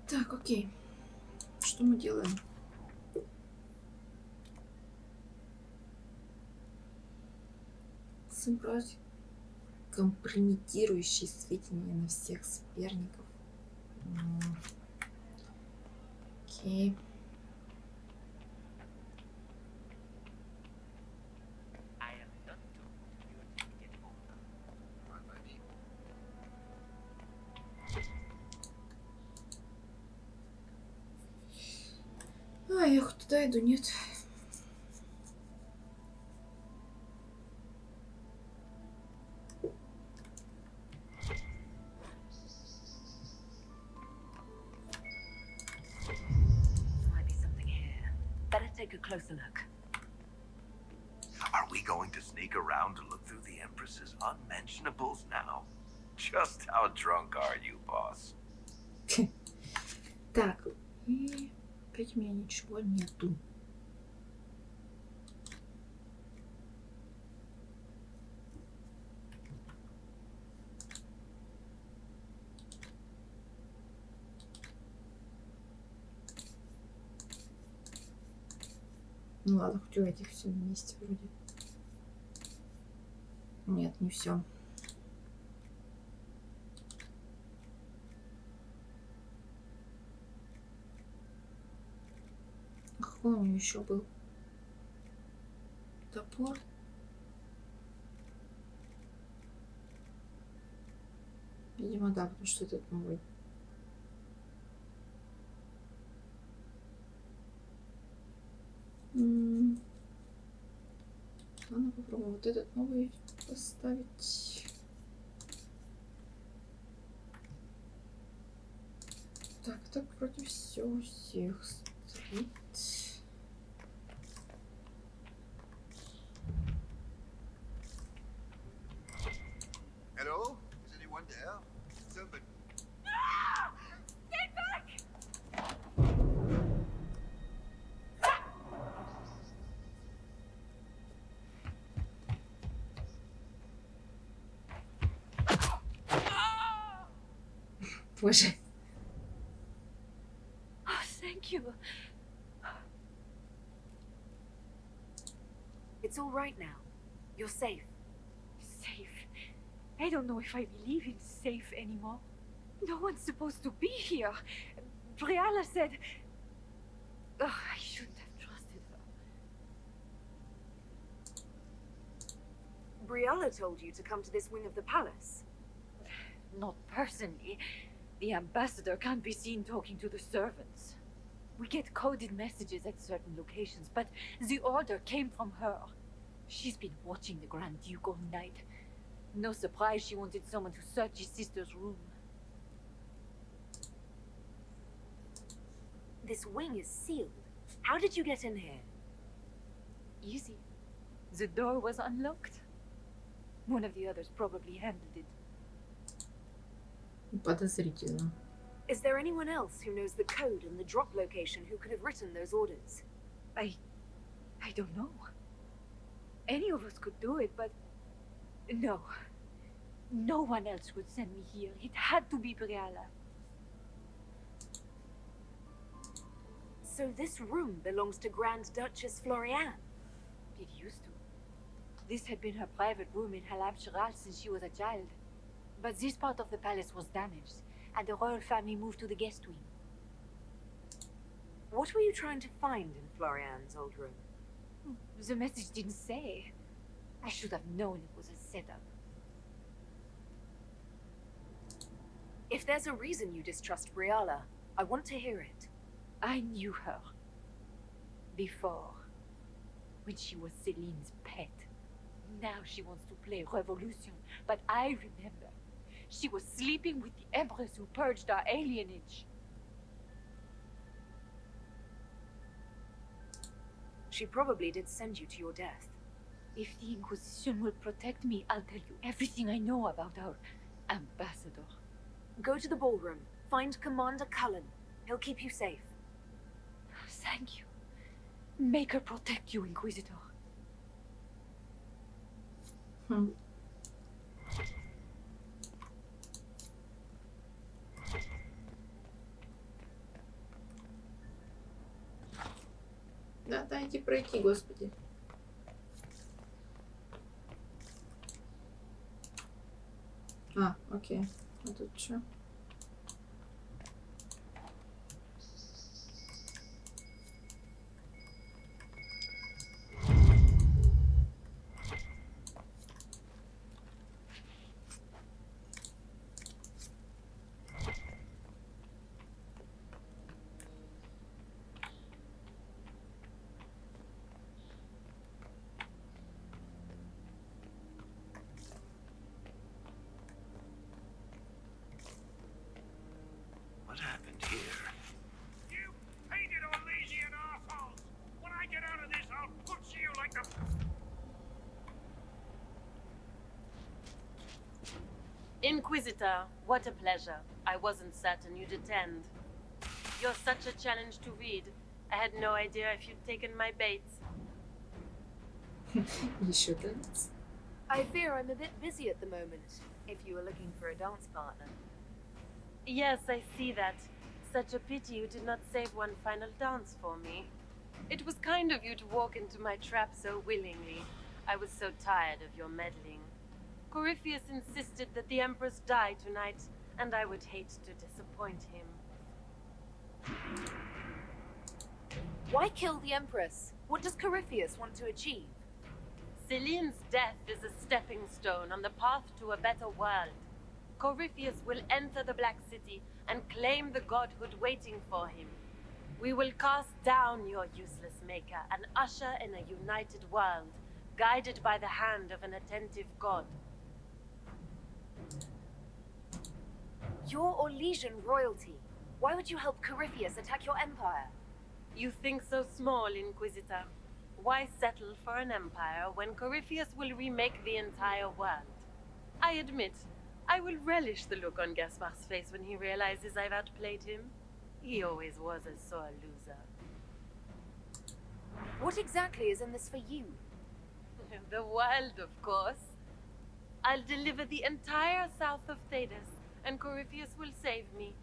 Так, окей. Что мы делаем? Собрать компрометирующие сведения на всех соперников. Окей. А, я хоть туда иду, нет. Take a closer look. Are we going to sneak around to look through the Empress's unmentionables now? Just how drunk are you, boss? Так, и опять у меня ничего нету. Ну ладно, хоть у этих все на месте вроде. Нет, не все. Какой у нее еще был? Топор. Видимо, да, потому что этот новый. Ладно, попробуем вот этот новый поставить. Так, так вроде все у всех стоит. Hello? Is anyone there? Somebody. Get back! Боже. Oh, thank you. It's all right now. You're safe. Safe? I don't know if I believe in safe anymore. No one's supposed to be here. Briala said... Oh, I shouldn't have trusted her. Briala told you to come to this wing of the palace. Not personally. The ambassador can't be seen talking to the servants. We get coded messages at certain locations, but the order came from her. She's been watching the Grand Duke all night. No surprise she wanted someone to search his sister's room. This wing is sealed. How did you get in here? Easy. The door was unlocked. One of the others probably handled it. Подозрительно. Is there anyone else who knows the code and the drop location who could have written those orders? I don't know. Any of us could do it, but... No. No one else would send me here. It had to be Briala. So this room belongs to Grand Duchess Floriane? It used to. This had been her private room in Halam Shiral since she was a child. But this part of the palace was damaged, and the royal family moved to the guest wing. What were you trying to find in Floriane's old room? The message didn't say. I should have known it was a setup. If there's a reason you distrust Briala, I want to hear it. I knew her. Before. When she was Celine's pet. Now she wants to play revolution, but I remember. She was sleeping with the Empress who purged our alienage. She probably did send you to your death. If the Inquisition will protect me, I'll tell you everything I know about our ambassador. Go to the ballroom. Find Commander Cullen. He'll keep you safe. Thank you. Make her protect you, Inquisitor. Дайте пройти, господи. А, окей. А тут что? What happened here? You painted Orlesian assholes! When I get out of this, I'll butcher you like the... Inquisitor, what a pleasure. I wasn't certain you'd attend. You're such a challenge to read. I had no idea if you'd taken my bait. Еще танец. I fear I'm a bit busy at the moment, if you were looking for a dance partner. Yes, I see that. Such a pity you did not save one final dance for me. It was kind of you to walk into my trap so willingly. I was so tired of your meddling. Corypheus insisted that the Empress die tonight, and I would hate to disappoint him. Why kill the Empress? What does Corypheus want to achieve? Celine's death is a stepping stone on the path to a better world. Corypheus will enter the Black City and claim the godhood waiting for him. We will cast down your useless maker and usher in a united world, guided by the hand of an attentive god. You're Orlesian royalty. Why would you help Corypheus attack your empire? You think so small, Inquisitor. Why settle for an empire when Corypheus will remake the entire world? I admit, I will relish the look on Gaspar's face when he realizes I've outplayed him. He always was a sore loser. What exactly is in this for you? The world, of course. I'll deliver the entire south of Thedas, and Corypheus will save me.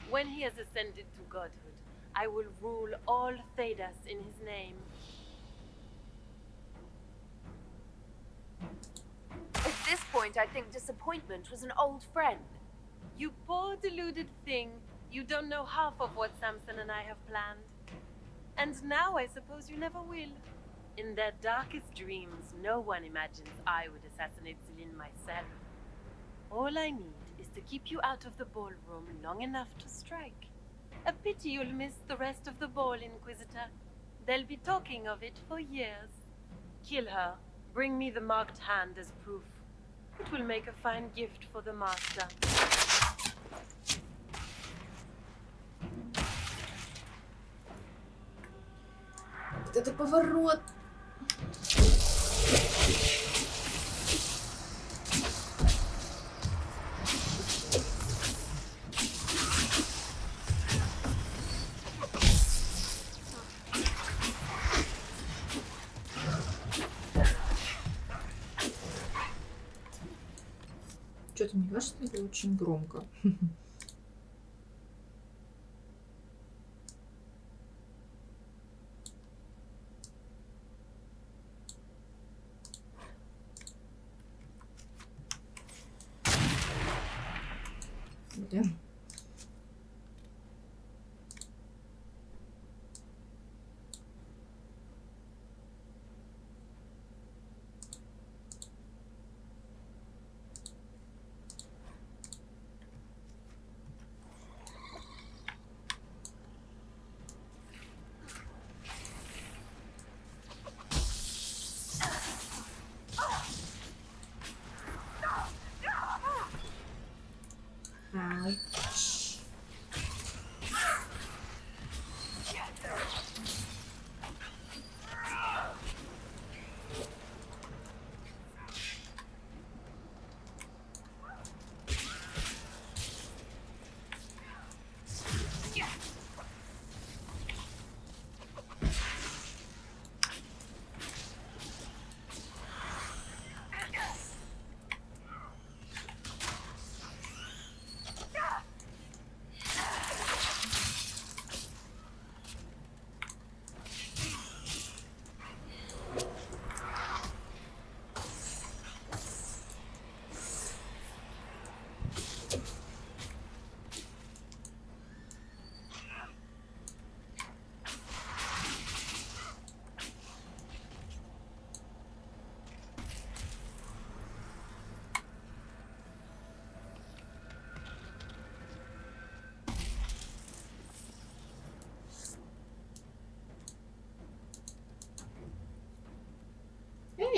When he has ascended to godhood, I will rule all Thedas in his name. At this point, I think disappointment was an old friend. You poor deluded thing. You don't know half of what Samson and I have planned. And now I suppose you never will. In their darkest dreams, no one imagines I would assassinate Celine myself. All I need is to keep you out of the ballroom long enough to strike. A pity you'll miss the rest of the ball, Inquisitor. They'll be talking of it for years. Kill her. Bring me the marked hand as proof. It will make a fine gift for the master. Вот это поворот. Что-то мне кажется, это очень громко. Блин. Ай.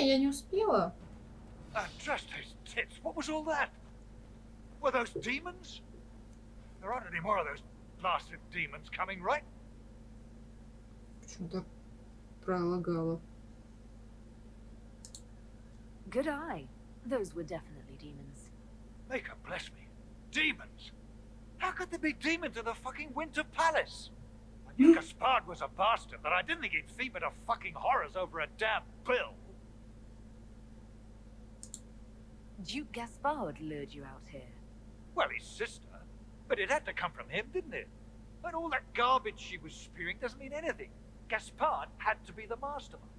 Не, я не успела. Trust those tits. What was all that? Were those demons? There aren't any more of those blasted demons coming, right? Почему-то пролагала. Good eye. Those were definitely demons. Make her bless me. Demons? How could there be demons in the fucking Winter Palace? I knew Gaspard was a bastard, but I didn't think he'd feed me to fucking horrors over a damn bill. Duke Gaspard lured you out here. Well, his sister. But it had to come from him, didn't it? But all that garbage she was spewing doesn't mean anything. Gaspard had to be the mastermind.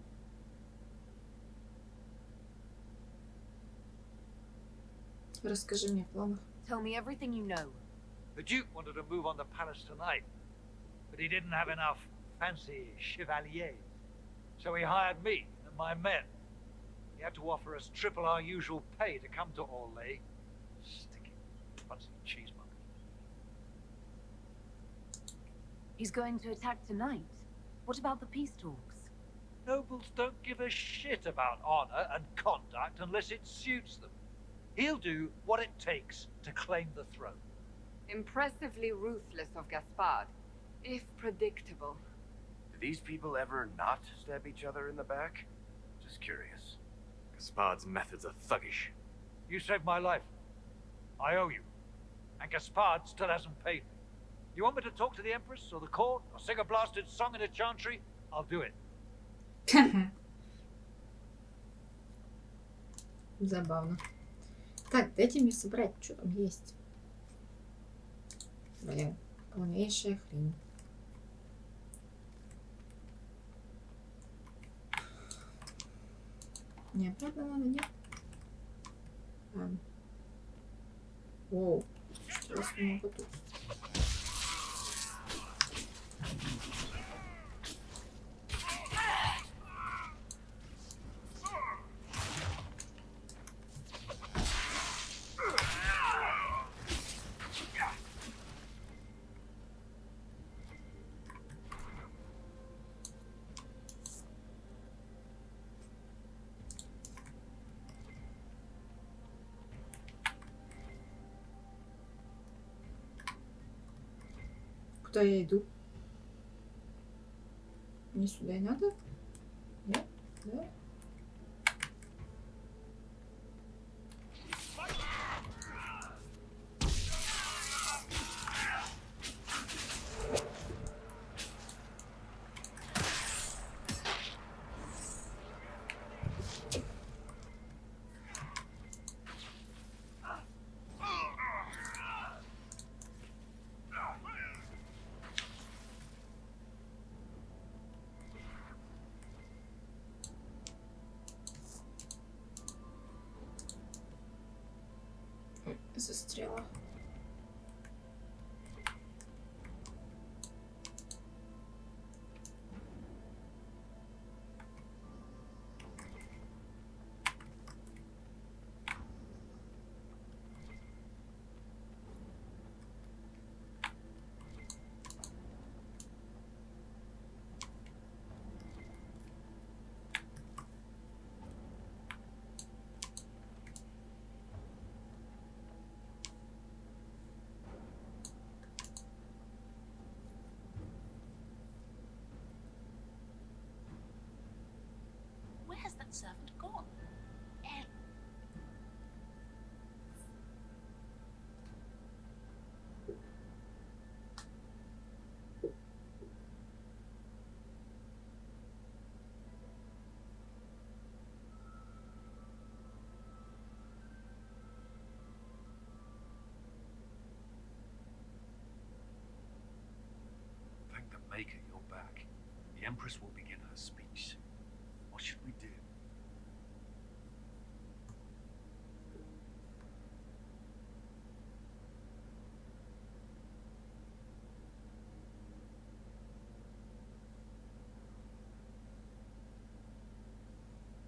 Расскажи мне о планах. Tell me everything you know. The Duke wanted to move on the palace tonight, but he didn't have enough fancy chevaliers. So he hired me and my men. He had to offer us triple our usual pay to come to Oрлея. Sticky, fancy cheesemonger. He's going to attack tonight. What about the peace talks? Nobles don't give a shit about honor and conduct unless it suits them. He'll do what it takes to claim the throne. Impressively ruthless of Gaspard, if predictable. Do these people ever not stab each other in the back? Just curious. Gaspard's methods are thuggish. You saved my life. I owe you. And Gaspard still hasn't paid me. You want me to talk to the Empress or the court or sing a blasted song in a chantry? I'll do it. Забавно. Так, дайте мне собрать, что там есть. Блин, полнейшая хрень. Не, обратно надо, нет? Воу, что я смогу тут? Куда я иду? Мне сюда и надо? Нет? Да? Застряла. Where has that servant gone? Thank the Maker you're back. The Empress will begin her speech soon. What should we do?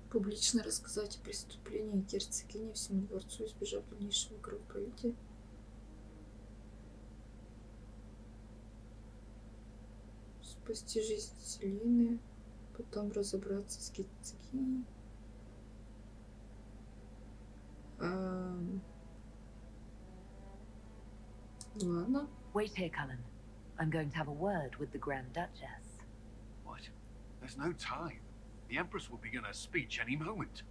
Публично рассказать о преступлении герцогини всему дворцу, избежав дальнейшего кровопролития. Спасти жизнь Селины, потом разобраться с герцогиней. Ладно. Wait here, Cullen. I'm going to have a word with the Grand Duchess. What? There's no time. The Empress will begin her speech any moment.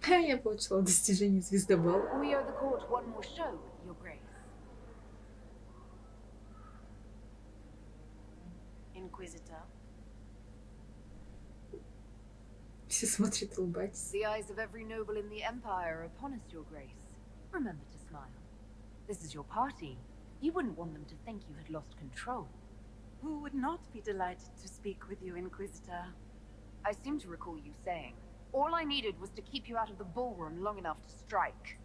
Я получила достижение звездобал. We owe the court one more show, Your Grace. Inquisitor. Все смотрят, улыбаются. The eyes of every noble in the Empire are upon us, Your Grace. Remember to smile. This is your party. You wouldn't want them to think you had lost control. Who would not be delighted to speak with you, Inquisitor? I seem to recall you saying, all I needed was to keep you out of the ballroom long enough to strike.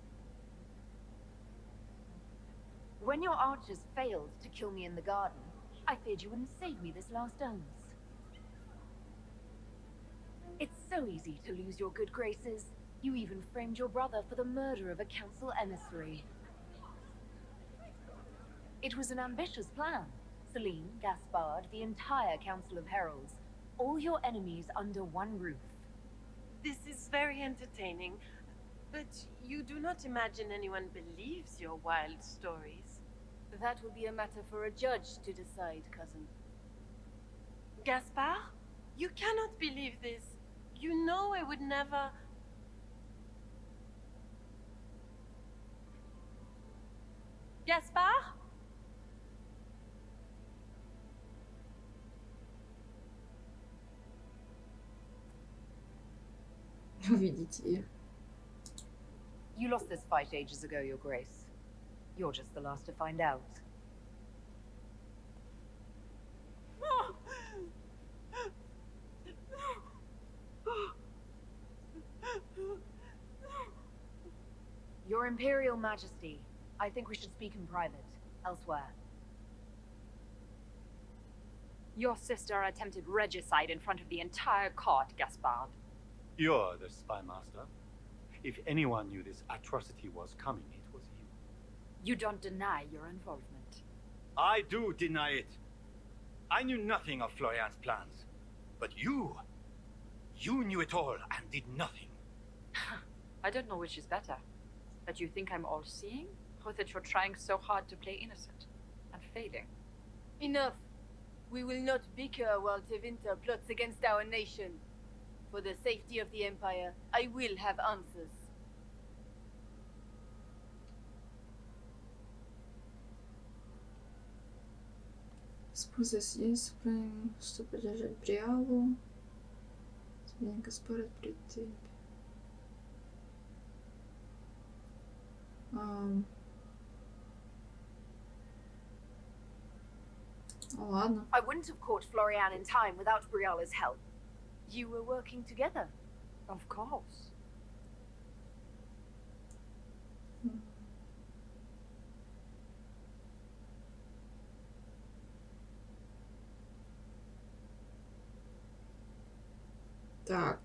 When your archers failed to kill me in the garden, I feared you wouldn't save me this last dance. It's so easy to lose your good graces. You even framed your brother for the murder of a council emissary. It was an ambitious plan. Celine, Gaspard, the entire Council of Heralds, all your enemies under one roof. This is very entertaining, but you do not imagine anyone believes your wild stories. That will be a matter for a judge to decide, cousin. Gaspard? You cannot believe this. You know I would never... Gaspard? Увидите ее. You lost this fight ages ago, Your Grace. You're just the last to find out. Your Imperial Majesty, I think we should speak in private, elsewhere. Your sister attempted regicide in front of the entire court, Gaspard. You're the spy master. If anyone knew this atrocity was coming, it was you. You don't deny your involvement. I do deny it. I knew nothing of Florian's plans. But you knew it all and did nothing. I don't know which is better. That you think I'm all-seeing, or that you're trying so hard to play innocent and failing. Enough. We will not bicker while Tevinter plots against our nation. For the safety of the Empire, I will have answers. Используя связь, чтобы поддержать Бриалу. Сменя Гаспара перед тебе. Ладно. I wouldn't have caught Florian in time without Briala's help. You were working together. Of course. Так.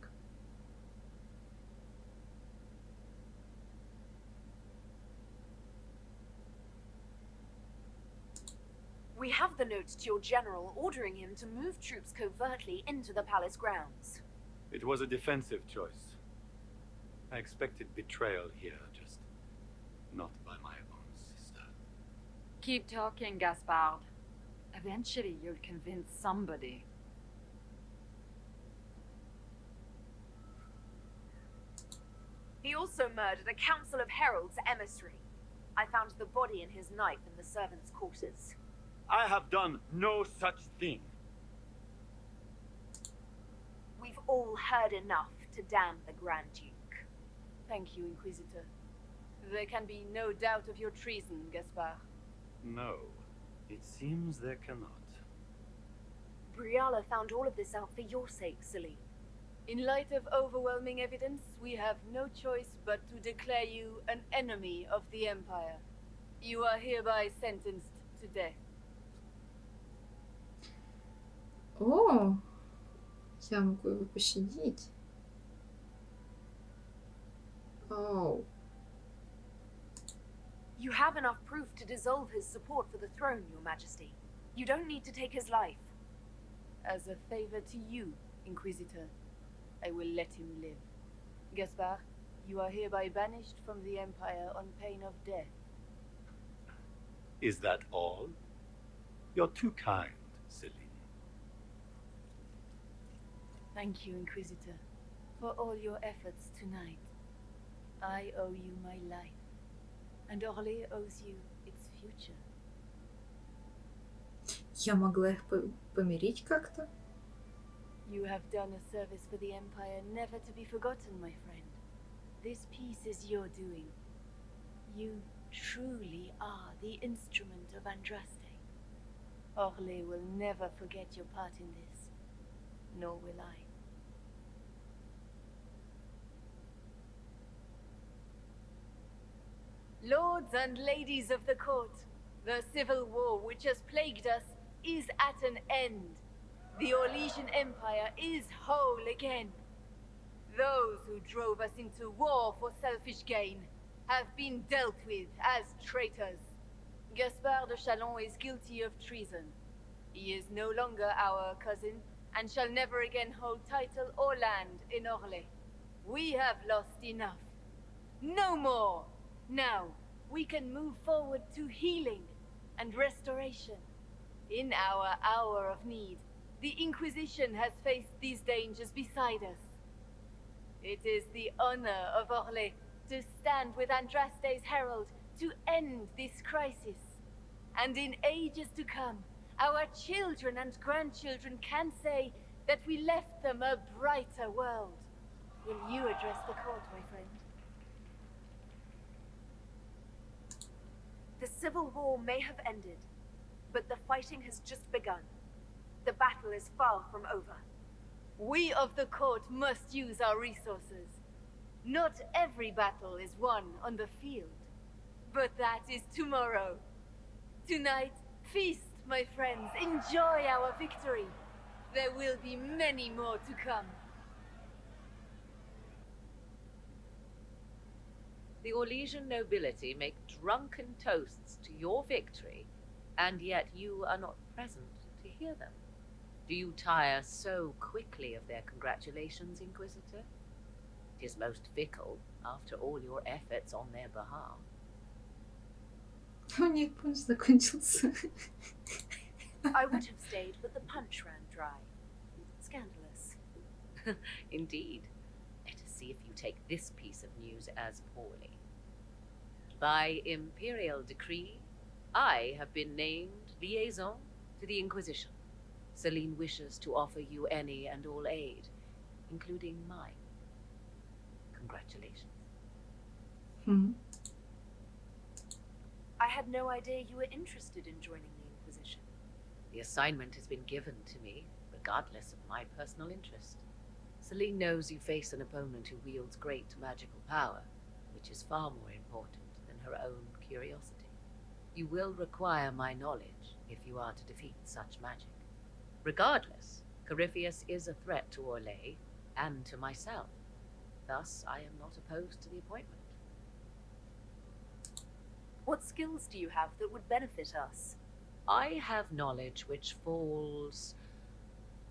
We have the note to your general ordering him to move troops covertly into the palace grounds. It was a defensive choice. I expected betrayal here, just not by my own sister. Keep talking, Gaspard. Eventually you'll convince somebody. He also murdered a Council of Heralds emissary. I found the body and his knife in the servants' quarters. I have done no such thing. We've all heard enough to damn the Grand Duke. Thank you, Inquisitor. There can be no doubt of your treason, Gaspard. No, it seems there cannot. Briala found all of this out for your sake, Celine. In light of overwhelming evidence, we have no choice but to declare you an enemy of the Empire. You are hereby sentenced to death. О, я могу его пощадить. Оу. You have enough proof to dissolve his support for the throne, Your Majesty. You don't need to take his life. As a favor to you, Inquisitor, I will let him live. Gaspard, You are hereby banished from the Empire on pain of death. Is that all? You're too kind, Celine. Thank you, Inquisitor, for all your efforts tonight. I owe you my life, and Oрлея owes you its future. Я могла их помирить как-то? You have done a service for the Empire never to be forgotten, my friend. This piece is your doing. You truly are the instrument of Andraste. Oрлея will never forget your part in this, nor will I. Lords and ladies of the court, the civil war which has plagued us is at an end. The Orlesian Empire is whole again. Those who drove us into war for selfish gain have been dealt with as traitors. Gaspard de Chalon is guilty of treason. He is no longer our cousin and shall never again hold title or land in Oрлея. We have lost enough. No more! Now, we can move forward to healing and restoration. In our hour of need, the Inquisition has faced these dangers beside us. It is the honor of Oрлея to stand with Andraste's herald to end this crisis. And in ages to come, our children and grandchildren can say that we left them a brighter world. Will you address the court, my friend? The civil war may have ended, but the fighting has just begun. The battle is far from over. We of the court must use our resources. Not every battle is won on the field, but that is tomorrow. Tonight, feast, my friends. Enjoy our victory. There will be many more to come. The Orlesian nobility make drunken toasts to your victory, and yet you are not present to hear them. Do you tire so quickly of their congratulations, Inquisitor? It is most fickle, after all your efforts on their behalf. У них пунш закончился. I would have stayed, but the punch ran dry. Scandalous. Indeed. Let us see if you take this piece of news as poorly. By imperial decree, I have been named liaison to the Inquisition. Celine wishes to offer you any and all aid, including mine. Congratulations. I had no idea you were interested in joining the Inquisition. The assignment has been given to me, regardless of my personal interest. Celine knows you face an opponent who wields great magical power, which is far more important than her own curiosity. You will require my knowledge if you are to defeat such magic. Regardless, Corypheus is a threat to Oрлея and to myself. Thus, I am not opposed to the appointment. What skills do you have that would benefit us? I have knowledge which falls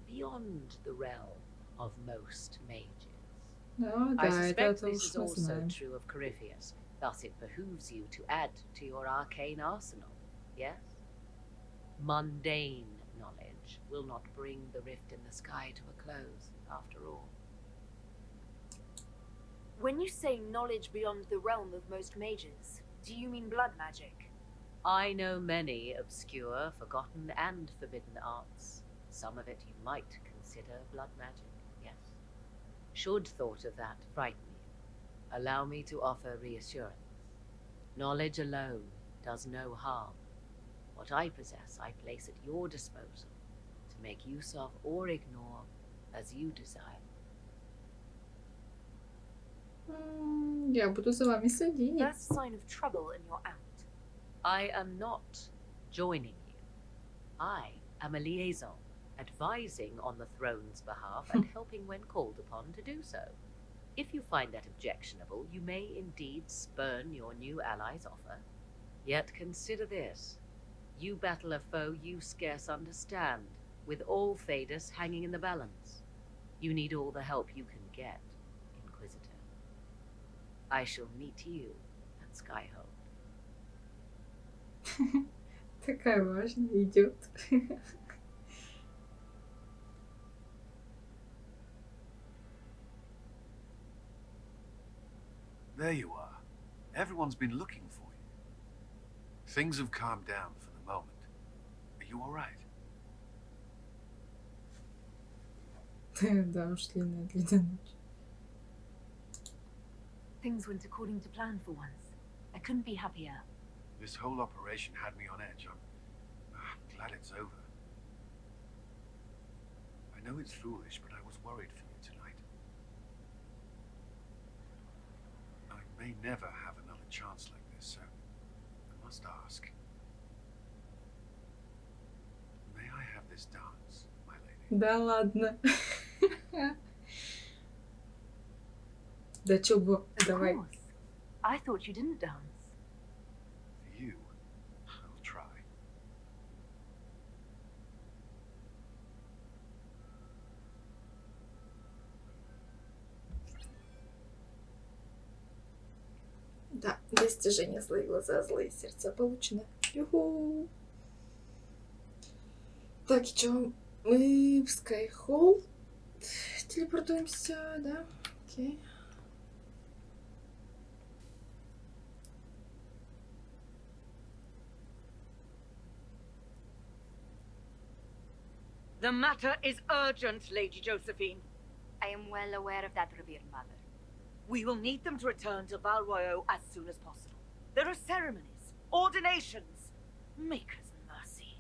beyond the realm of most mages. Ну I да, suspect это this уж is мы also знаем. true of Corypheus. Thus it behooves you to add to your arcane arsenal, yes? Mundane knowledge will not bring the rift in the sky to a close, after all. When you say knowledge beyond the realm of most mages, do you mean blood magic? I know many obscure, forgotten, and forbidden arts. Some of it you might consider blood magic, yes. Should thought of that frighten you, allow me to offer reassurance. Knowledge alone does no harm. What I possess I place at your disposal to make use of or ignore as you desire. Я буду за вами следить. First sign of trouble and you're out. I am not joining you. I am a liaison, advising on the throne's behalf and helping when called upon to do so. If you find that objectionable, you may indeed spurn your new ally's offer. Yet consider this. You battle a foe you scarce understand, with all Thedas hanging in the balance. You need all the help you can get, Inquisitor. I shall meet you at Skyhold. Такая важная идет. There you are. Everyone's been looking for you. Things have calmed down for the moment. Are you all right? Да уж, длинная ночь. Things went according to plan for once. I couldn't be happier. This whole operation had me on edge. I'm glad it's over. I know it's foolish, but I was worried for you tonight. I may never have another chance like this, so I must ask. May I have this dance, my lady? Да ладно. Да чё бы, давай. Of course. I thought you didn't dance. For you, I'll try. Да, достижение злые глаза, злые сердца получено. Юху! Так, и чё? Мы в Скайхолл телепортуемся, да? Окей. The matter is urgent, Lady Josephine. I am well aware of that, revered mother. We will need them to return to Valroyo as soon as possible. There are ceremonies, ordinations. Maker's mercy.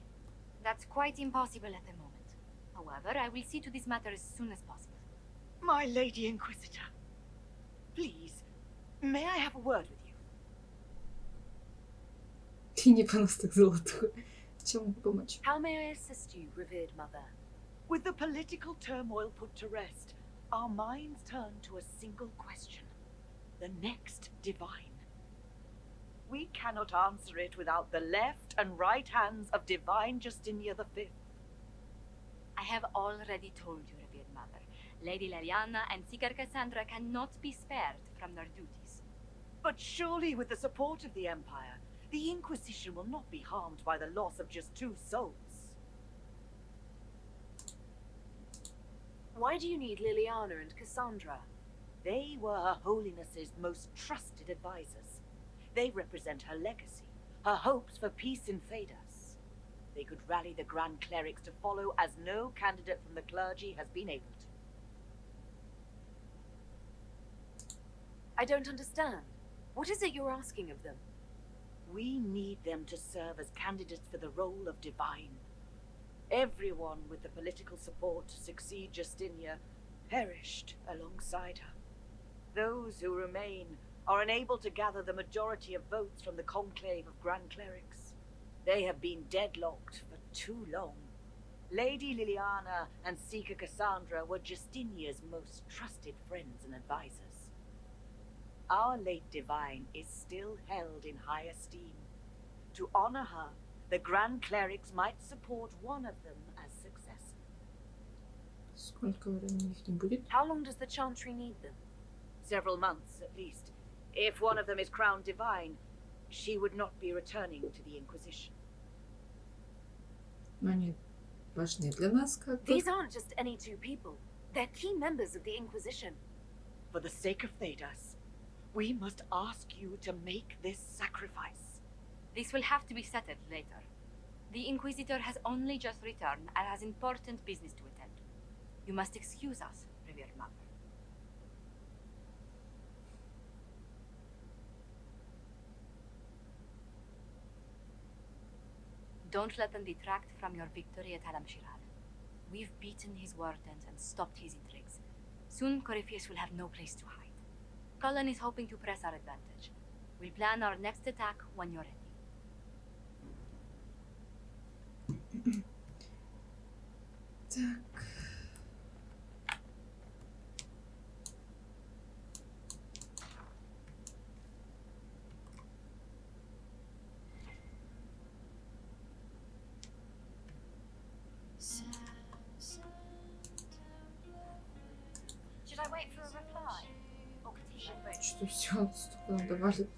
That's quite impossible at the moment. However, I will see to this matter as soon as possible. My Lady Inquisitor, please, may I have a word with you? Ты не понос так золотую. Чем помочь? How may I assist you, revered mother? With the political turmoil put to rest, our minds turn to a single question. The next divine. We cannot answer it without the left and right hands of Divine Justinia V. I have already told you, revered mother. Lady Leliana and Seeker Cassandra cannot be spared from their duties. But surely with the support of the Empire, the Inquisition will not be harmed by the loss of just 2 souls. Why do you need Liliana and Cassandra? They were Her Holiness's most trusted advisors. They represent her legacy, her hopes for peace in Phaedos. They could rally the Grand Clerics to follow as no candidate from the clergy has been able to. I don't understand. What is it you're asking of them? We need them to serve as candidates for the role of divine. Everyone with the political support to succeed Justinia perished alongside her. Those who remain are unable to gather the majority of votes from the conclave of Grand Clerics. They have been deadlocked for too long. Lady Liliana and Seeker Cassandra were Justinia's most trusted friends and advisors. Our late divine is still held in high esteem. To honor her, the Grand Clerics might support one of them as successor. Сколько времени их не будет? How long does the Chantry need them? Several months, at least. If one of them is crowned divine, she would not be returning to the Inquisition. Но они важны для нас как бы. These aren't just any 2 people. They're key members of the Inquisition. For the sake of Phaedos, we must ask you to make this sacrifice. This will have to be settled later. The Inquisitor has only just returned and has important business to attend to. You must excuse us, revered mother. Don't let them detract from your victory at Alam-Shiral. We've beaten his wardens and stopped his intrigues. Soon Corypheus will have no place to hide. Cullen is hoping to press our advantage. We'll plan our next attack when you're ready. Так. Should I wait for a reply? Что все столько добавили.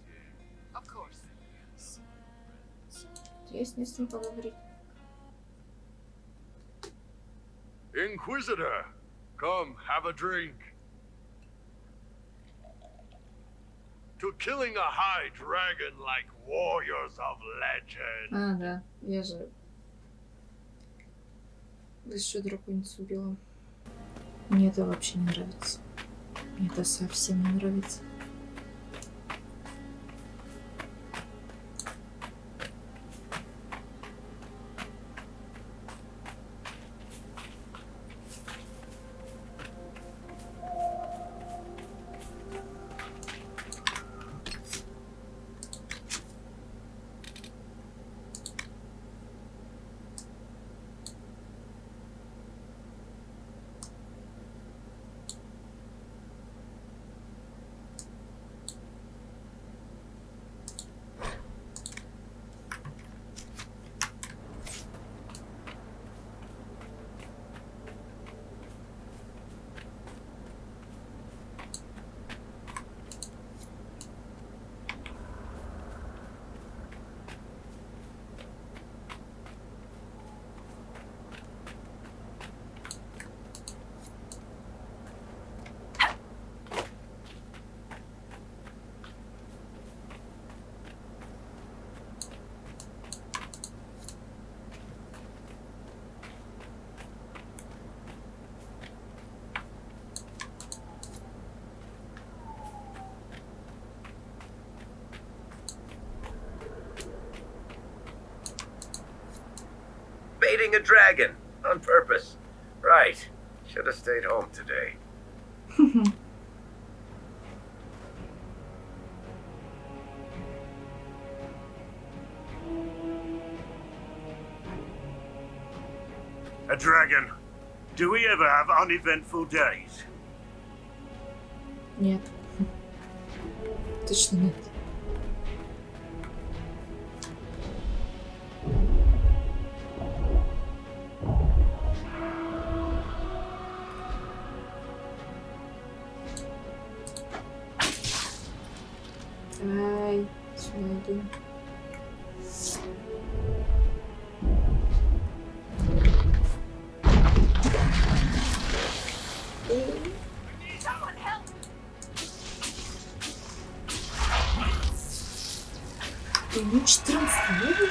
Есть не с ним поговорить. Inquisitor, come have a drink. To killing a high dragon like warriors of legend. А, да, я же высшую драконицу убила. Мне это вообще не нравится. Мне это совсем не нравится. Baiting a dragon on purpose. Right. Should have stayed home today. A dragon. Do we ever have uneventful days? Нет. Точно нет. Ай, сюда иди. Ему 14 лет?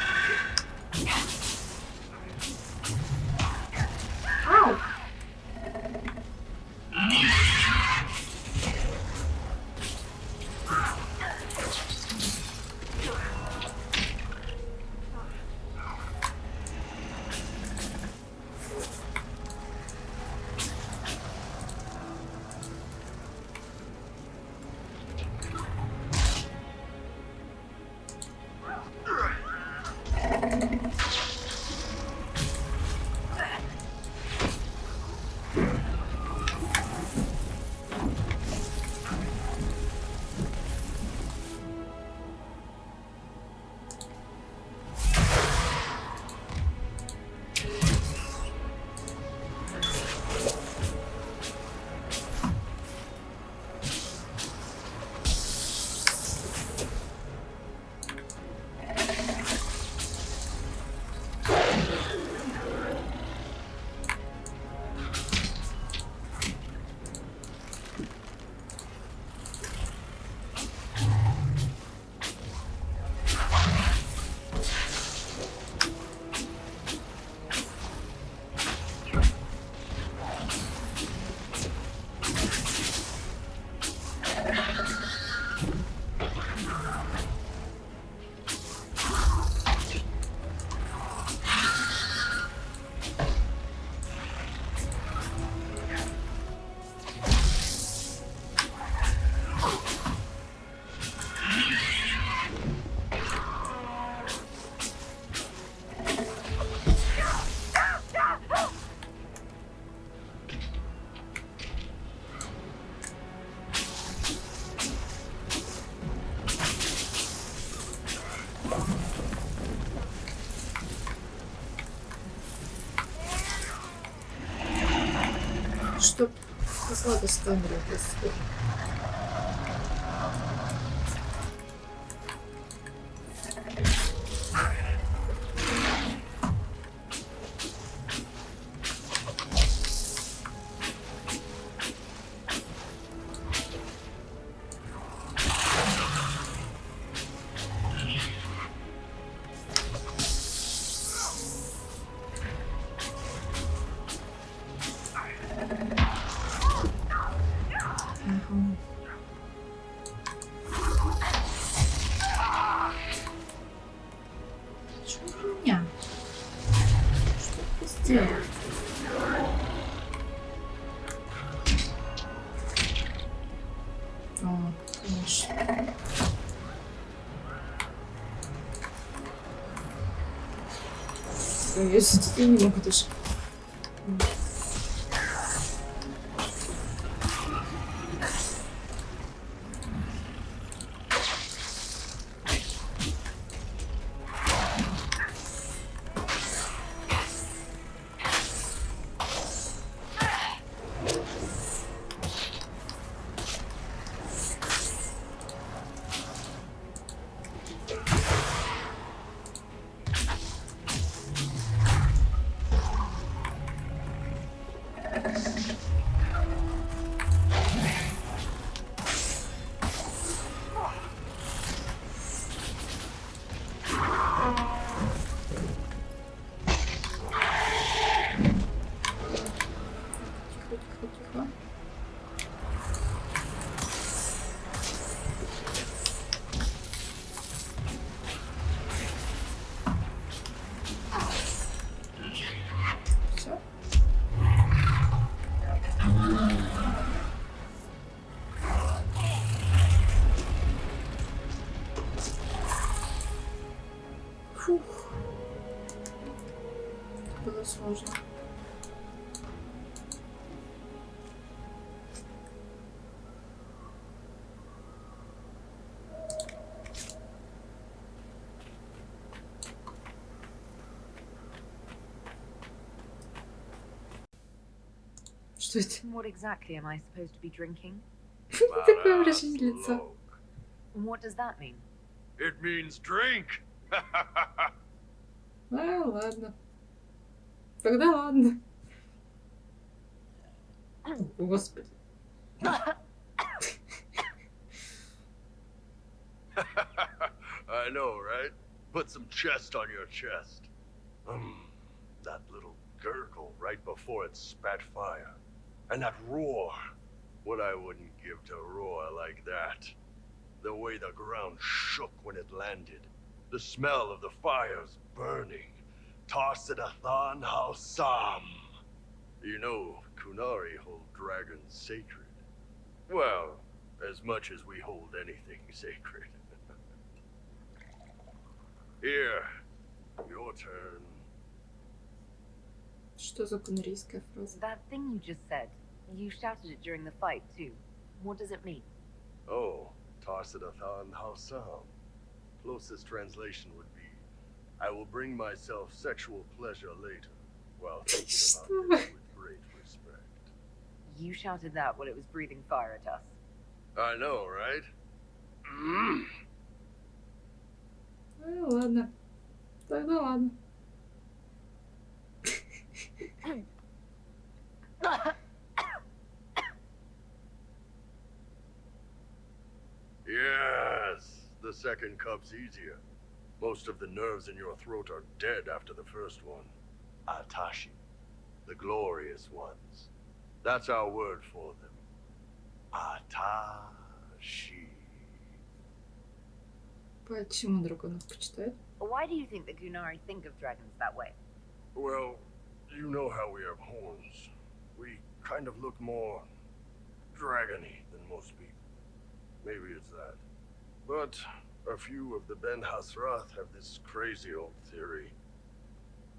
Ау! Что? Послада с камерой, господи. А, конечно. Я все-таки не могу даже. Было сложно. Что это? What exactly am I supposed to be drinking? Такое выражение лица. What does that mean? It means drink. А, ладно. Тогда ладно. Господи. I know, right? Put some chest on your chest. That little gurgle right before it spat fire. And that roar. What I wouldn't give to roar like that. The way the ground shook when it landed. The smell of the fires burning. Tarsidathan Halsam. You know, Kunari hold dragons sacred. Well, as much as we hold anything sacred. Here, your turn. Что за кунарийская фраза? That thing you just said, you shouted it during the fight too. What does it mean? Oh, Tarsidathan Halsam. Closest translation would be, I will bring myself sexual pleasure later, while thinking about this with great respect. You shouted that when it was breathing fire at us. I know, right? Ну ладно. Тогда ладно. Yes, the second cup's easier. Most of the nerves in your throat are dead after the first one. Atashi, the glorious ones. That's our word for them. Atashi. Почему драконов почитают? Why do you think the Gunari think of dragons that way? Well, you know how we have horns. We kind of look more dragony than most people. Maybe it's that. But a few of the Ben Hasrath have this crazy old theory.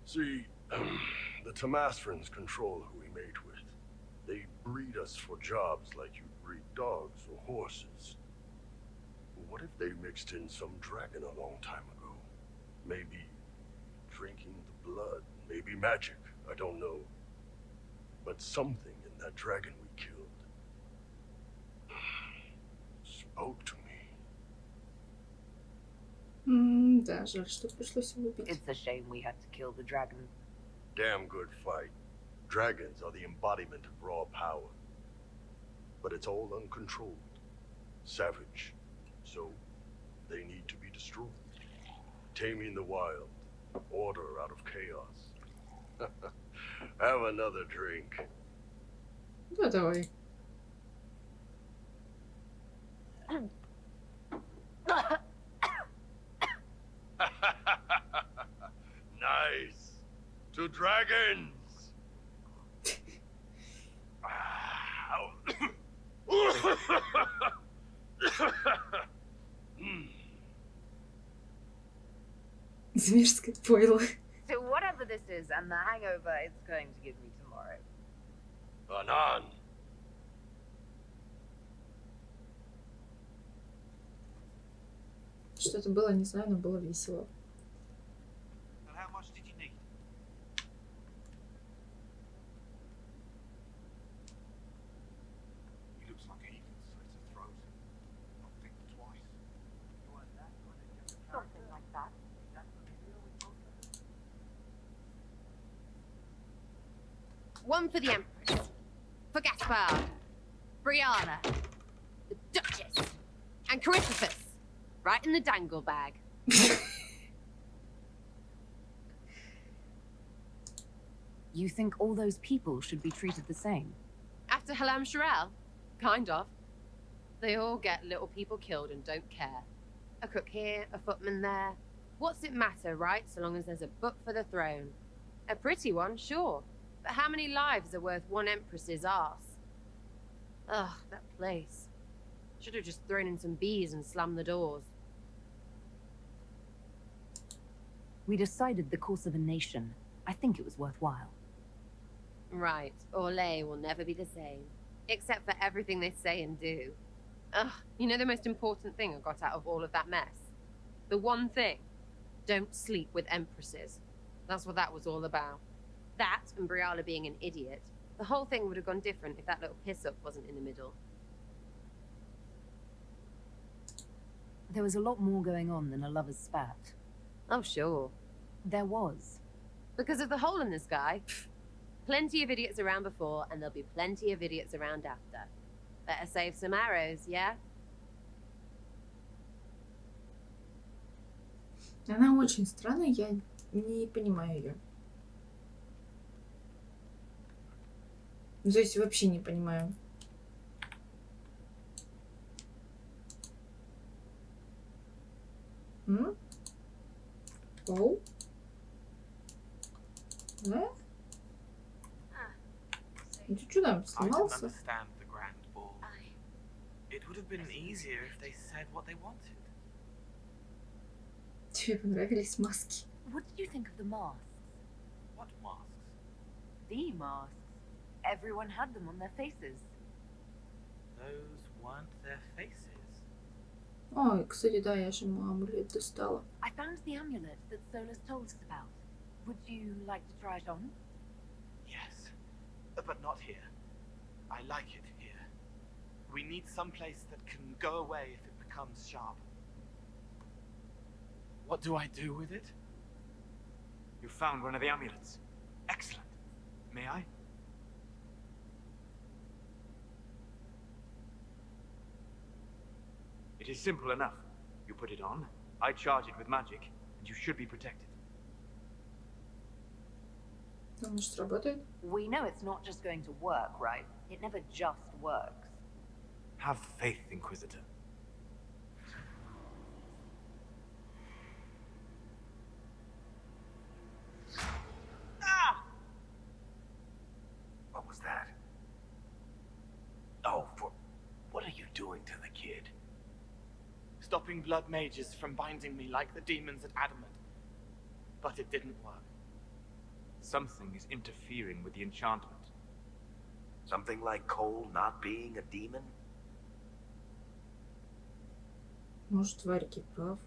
See, the Tamasrans control who we mate with. They breed us for jobs like you breed dogs or horses. What if they mixed in some dragon a long time ago? Maybe drinking the blood, maybe magic, I don't know. But something in that dragon we killed spoke to me. Да, жаль, что пришлось его убить. It's a shame we had to kill the dragon. Damn good fight. Dragons are the embodiment of raw power. But it's all uncontrolled. Savage. So, they need to be destroyed. Taming the wild. Order out of chaos. Have another drink. Да, давай. Nice. To dragons. Зверское пойло. So whatever this is and the hangover it's going to give me tomorrow. Banaan. Что это было, не знаю, но было весело. And how much did you need? He looks like he can slit a throat. Not think twice. Something like that. One for the Empress. For Gaspard. Brianna. The Duchess. And Cariphus. Right in the dangle bag. You think all those people should be treated the same? After Halam Sharel? Kind of. They all get little people killed and don't care. A cook here, a footman there. What's it matter, right? So long as there's a butt for the throne. A pretty one, sure. But how many lives are worth one empress's arse? Ugh, that place. Should have just thrown in some bees and slammed the doors. We decided the course of a nation. I think it was worthwhile. Right. Oрлея will never be the same. Except for everything they say and do. Ugh, you know the most important thing I got out of all of that mess? The one thing. Don't sleep with empresses. That's what that was all about. That and Brianna being an idiot. The whole thing would have gone different if that little piss-up wasn't in the middle. There was a lot more going on than a lover's spat. Oh, sure. There was. Because of the hole in the sky. Plenty of idiots around before, and there'll be plenty of idiots around after. Better save some arrows, yeah? Она очень странная, я не понимаю ее. То есть вообще не понимаю. Оу? Да? Ты что там, сломался? Understand the grand ball. It would have been easier if they said what they wanted. Тебе понравились маски? What did you think of the masks? What masks? The masks. Everyone had them on their faces. Those weren't their faces. Ой, кстати, да, я же ему амулет достала. I found the amulet that Solus told us about. Would you like to try it on? Yes, but not here. I like it here. We need some place that can go away if it becomes sharp. What do I do with it? You found one of the amulets. Excellent. May I? It is simple enough. You put it on, I charge it with magic, and you should be protected. Может, работает? We know it's not just going to work, right? It never just works. Have faith, Inquisitor. What was that? Oh, what are you doing to the kid? Stopping blood mages from binding me like the demons at Adamant. But it didn't work. Something is interfering with the enchantment. Something like Cole not being a demon? Может, Варьки прав.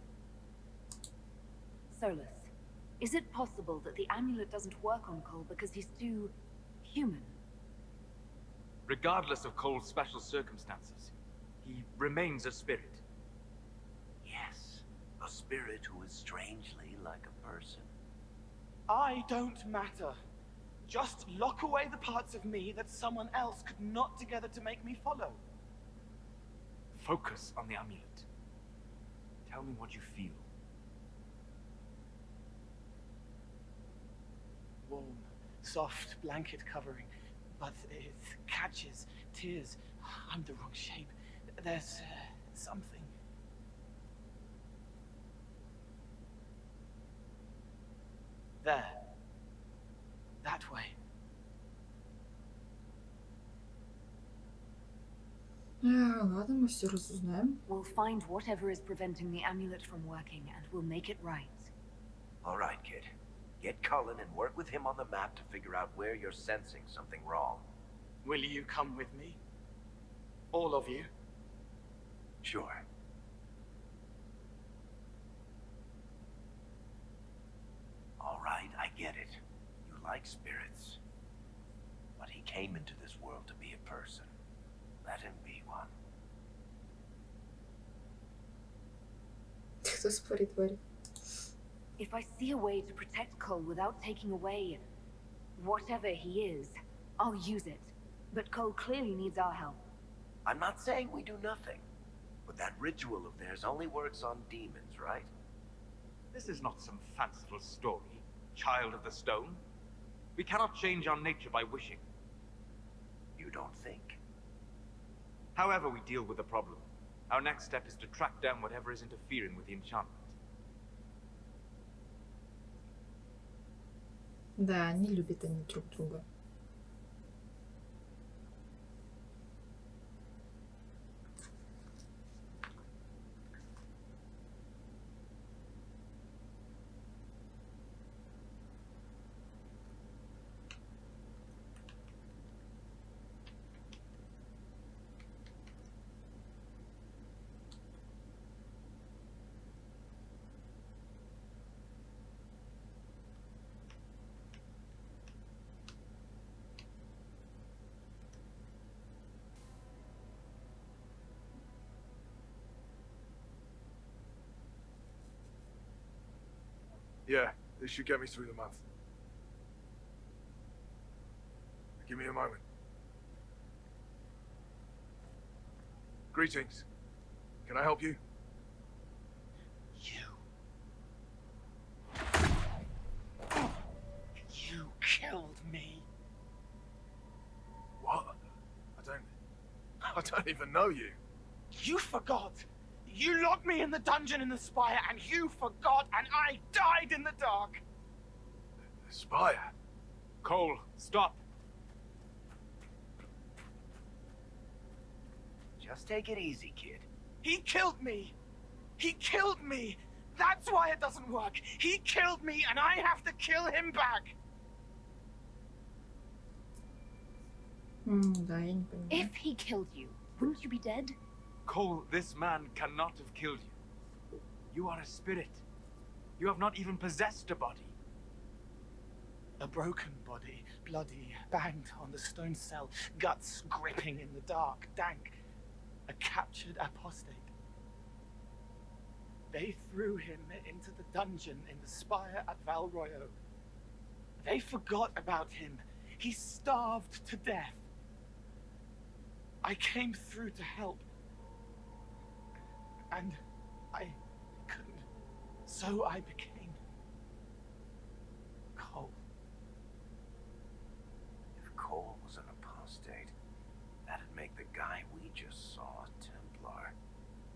Solus, is it possible that the amulet doesn't work on Cole because he's too human? Regardless of Cole's special circumstances, he remains a spirit. Yes, a spirit who is strangely like a person. I don't matter. Just lock away the parts of me that someone else could knot together to make me follow. Focus on the amulet. Tell me what you feel. Warm, soft blanket covering, but it catches tears. I'm the wrong shape. There's something. There. That way. Ладно, мы все разузнаем. We'll find whatever is preventing the amulet from working, and we'll make it right. All right, kid. Get Cullen and work with him on the map to figure out where you're sensing something wrong. Will you come with me? All of you? Sure. All right, I get it. You like spirits. But he came into this world to be a person. Let him be one. Кто спорит, Варя? If I see a way to protect Cole without taking away whatever he is, I'll use it. But Cole clearly needs our help. I'm not saying we do nothing. But that ritual of theirs only works on demons, right? This is not some fanciful story, child of the stone. We cannot change our nature by wishing. You don't think? However we deal with the problem, our next step is to track down whatever is interfering with the enchantment. Да, не любят они друг друга. Yeah, this should get me through the month. Give me a moment. Greetings. Can I help you? You killed me. What? I don't even know you. You forgot. You locked me in the dungeon in the spire, and you forgot, and I died in the dark. The spire? Cole, stop. Just take it easy, kid. He killed me. He killed me. That's why it doesn't work. He killed me, and I have to kill him back. Да, я не понимаю. If he killed you, wouldn't you be dead? Cole, this man cannot have killed you. You are a spirit. You have not even possessed a body. A broken body, bloody, banged on the stone cell, guts gripping in the dark, dank. A captured apostate. They threw him into the dungeon in the spire at Val Royo. They forgot about him. He starved to death. I came through to help. And I couldn't. So I became Cole. If Cole was an apostate, that'd make the guy we just saw a Templar.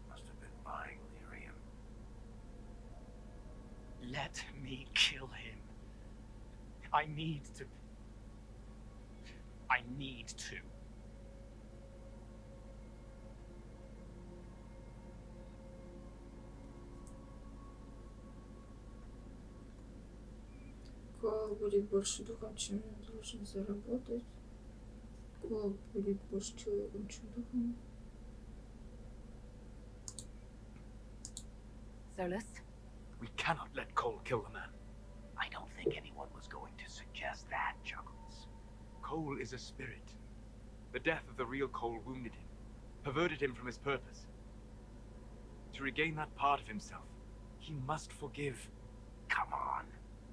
Must have been buying lyrium. Let me kill him. I need to. I need to. Кол будет больше духом, чем он должен заработать. Кол будет больше человеком, чем духом. Solus? We cannot let Cole kill the man. I don't think anyone was going to suggest that, Chuckles. Cole is a spirit. The death of the real Cole wounded him, perverted him from his purpose. To regain that part of himself, he must forgive. Come on.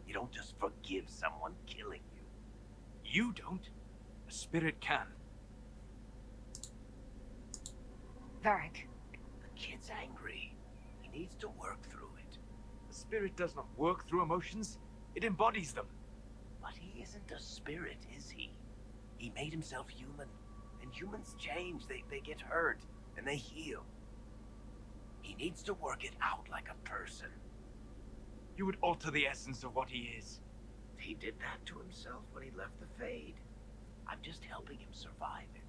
You don't just forgive someone killing you. You don't. A spirit can. Varric. The kid's angry. He needs to work through it. A spirit does not work through emotions. It embodies them. But he isn't a spirit, is he? He made himself human. And humans change. They get hurt. And they heal. He needs to work it out like a person. You would alter the essence of what he is. He did that to himself when he left the Fade. I'm just helping him survive it.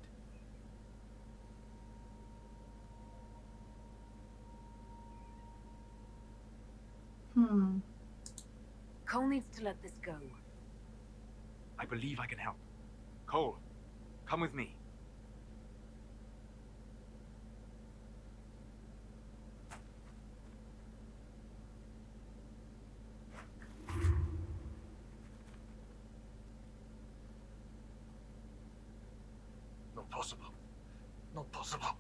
Cole needs to let this go. I believe I can help. Cole, come with me. Not possible. Not possible.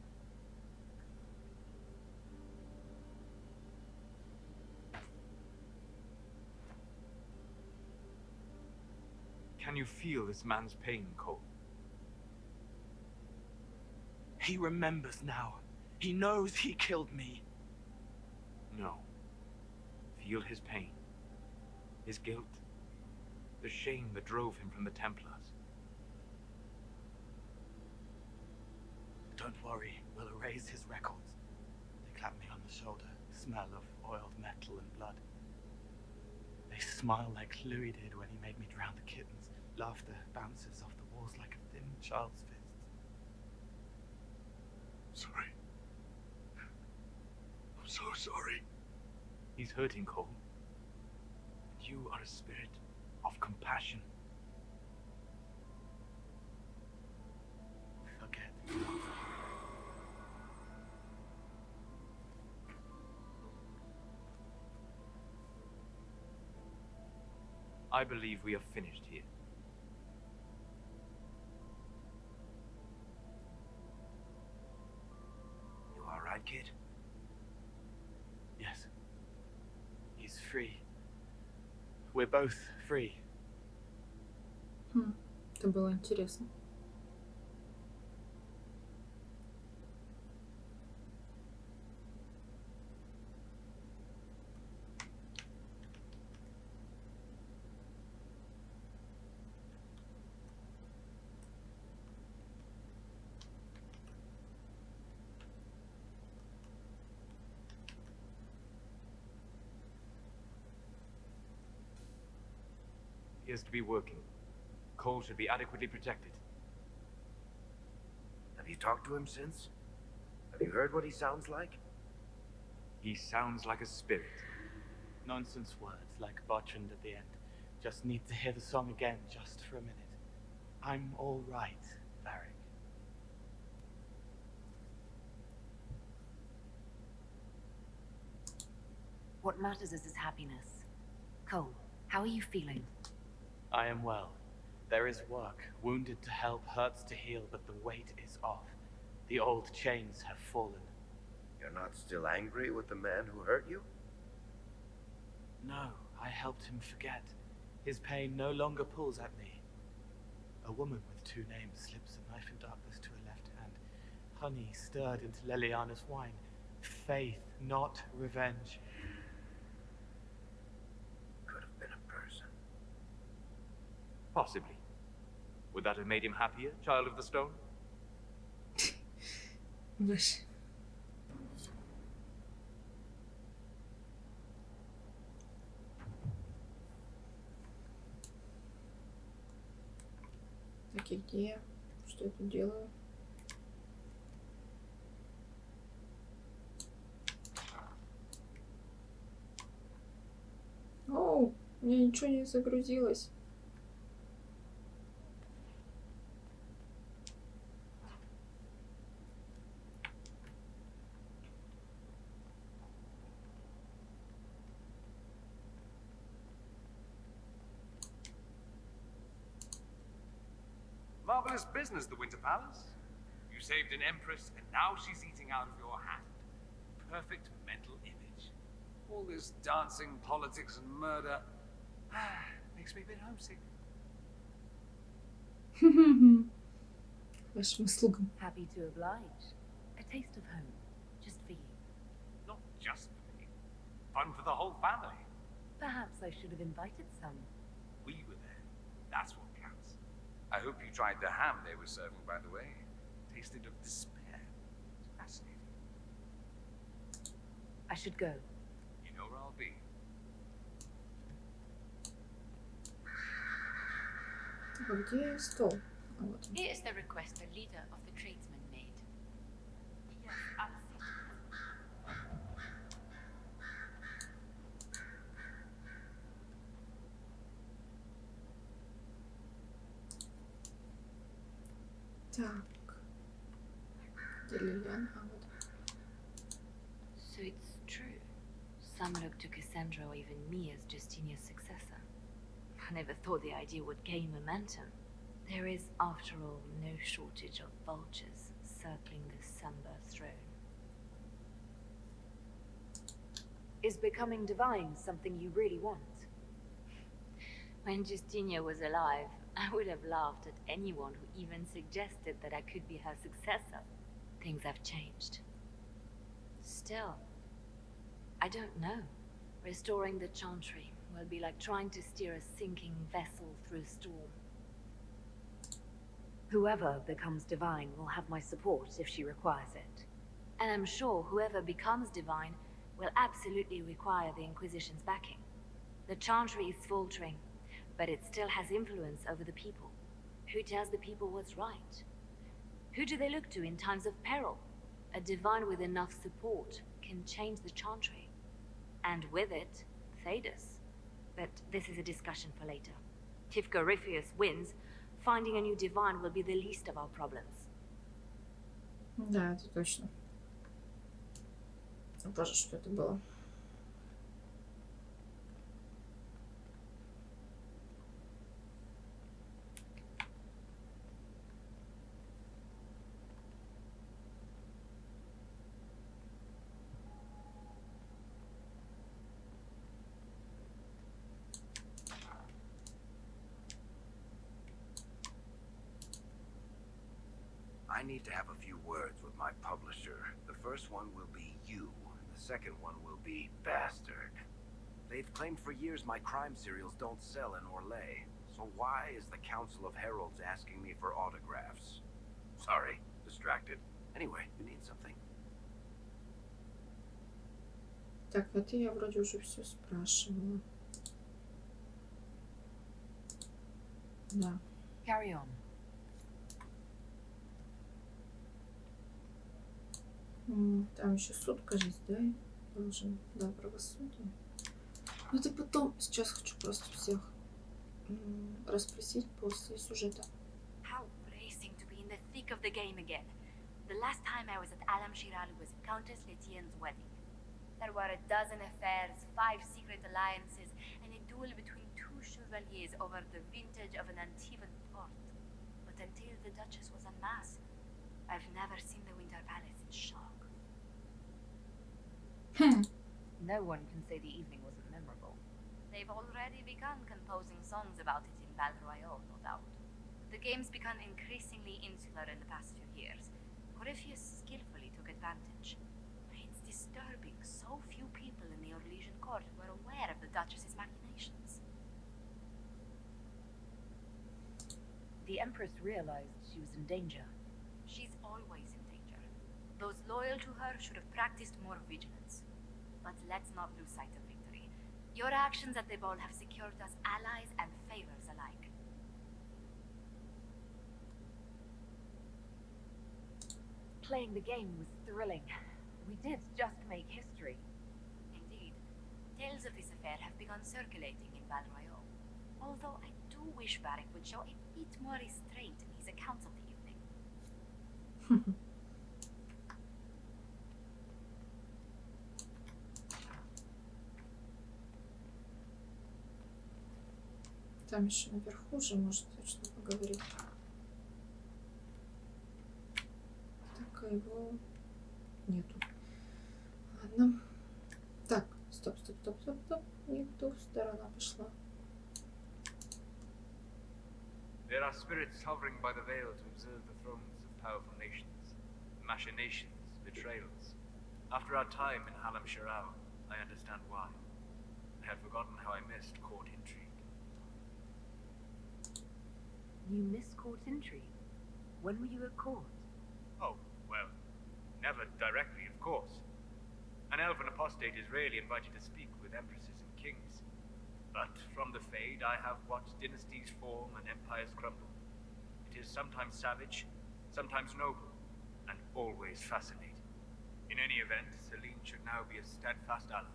Can you feel this man's pain, Cole? He remembers now. He knows he killed me. No. Feel his pain. His guilt. The shame that drove him from the Templars. Don't worry, we'll erase his records. They clap me on the shoulder, smell of oiled metal and blood. They smile like Louis did when he made me drown the kittens. Laughter bounces off the walls like a thin child's fist. Sorry. I'm so sorry. He's hurting, Cole. And you are a spirit of compassion. Forget. I believe we are finished here. You all right, kid? Yes. He's free. We're both free. Это было интересно. Appears to be working. Cole should be adequately protected. Have you talked to him since? Have you heard what he sounds like? He sounds like a spirit. Nonsense words like Bertrand at the end. Just need to hear the song again just for a minute. I'm all right, Varric. What matters is his happiness. Cole, how are you feeling? I am well. There is work. Wounded to help, hurts to heal, but the weight is off. The old chains have fallen. You're not still angry with the man who hurt you? No, I helped him forget. His pain no longer pulls at me. A woman with two names slips a knife in darkness to her left hand. Honey stirred into Leliana's wine. Faith, not revenge. Could have been a person. Possibly. Would that have made him happier, Child of the Stone? Выше. Так, и где я? Что я тут делаю? Оу, у меня ничего не загрузилось. Marvelous business, the Winter Palace. You saved an empress, and now she's eating out of your hand. Perfect mental image. All this dancing, politics, and murder makes me a bit homesick. Вашим услугам. Happy to oblige. A taste of home, just for you. Not just for me. Fun for the whole family. Perhaps I should have invited some. We were there. That's what counts. I hope you tried the ham they were serving, by the way. Tasted of despair. It's fascinating. I should go. You know where I'll be. Где стол? А вот он. Here is the request the leader of the tradesmen made. Yes, I'll see to it. Так. Где Лилиан? А, вот. So it's true. Some look to Cassandra or even me as Justinia's successor. I never thought the idea would gain momentum. There is, after all, no shortage of vultures circling the somber throne. Is becoming divine something you really want? When Justinia was alive, I would have laughed at anyone who even suggested that I could be her successor. Things have changed. Still, I don't know. Restoring the Chantry will be like trying to steer a sinking vessel through a storm. Whoever becomes divine will have my support if she requires it. And I'm sure whoever becomes divine will absolutely require the Inquisition's backing. The Chantry is faltering, but it still has influence over the people. Who tells the people what's right? Who do they look to in times of peril? A divine with enough support can change the Chantry. And with it, Thedas. But this is a discussion for later. If Gorifius wins, finding a new divine will be the least of our problems. Да, это точно. Боже, что это было? I need to have a few words with my publisher. The first one will be you, and the second one will be Bastard. They've claimed for years my crime serials don't sell in Oрлея, so why is the Council of Heralds asking me for autographs? Sorry, distracted. Anyway, you need something. Так, это я вроде уже все спрашивала. Да. Carry on. Там еще суд, кажется, да? Должен, да, правосудие. Но это потом. Сейчас хочу просто всех расспросить после сюжета. How bracing to be in the thick of the game again. The last time I was at Alam Shiral was Countess Letienne's wedding. There were a dozen affairs, 5 secret alliances, and a duel between 2 chevaliers over the vintage of an Antivan port. But until the Duchess was unmasked, I've never seen the Winter Palace in shock. No one can say the evening wasn't memorable. They've already begun composing songs about it in Val Royale, no doubt. The game's become increasingly insular in the past few years. Gorifius skillfully took advantage. It's disturbing so few people in the Orlesian court were aware of the Duchess's machinations. The Empress realized she was in danger. She's always in danger. Those loyal to her should have practiced more vigilance. But let's not lose sight of victory. Your actions at the ball have secured us allies and favors alike. Playing the game was thrilling. We did just make history. Indeed. Tales of this affair have begun circulating in Val Royale. Although I do wish Barrick would show a bit more restraint in his accounts of the evening. Там еще наверху уже может точно поговорить. Так, а его нету. Ладно. Так, стоп. Не в ту сторону пошла. There are spirits hovering by the veil to observe the thrones of powerful nations, machinations, betrayals. After our time in Halam Shirao, I understand why. I had forgotten how I missed court intrigue. You miss court intrigue? When were you at court? Oh, well, never directly, of course. An elven apostate is rarely invited to speak with empresses and kings. But from the Fade, I have watched dynasties form and empires crumble. It is sometimes savage, sometimes noble, and always fascinating. In any event, Celine should now be a steadfast ally,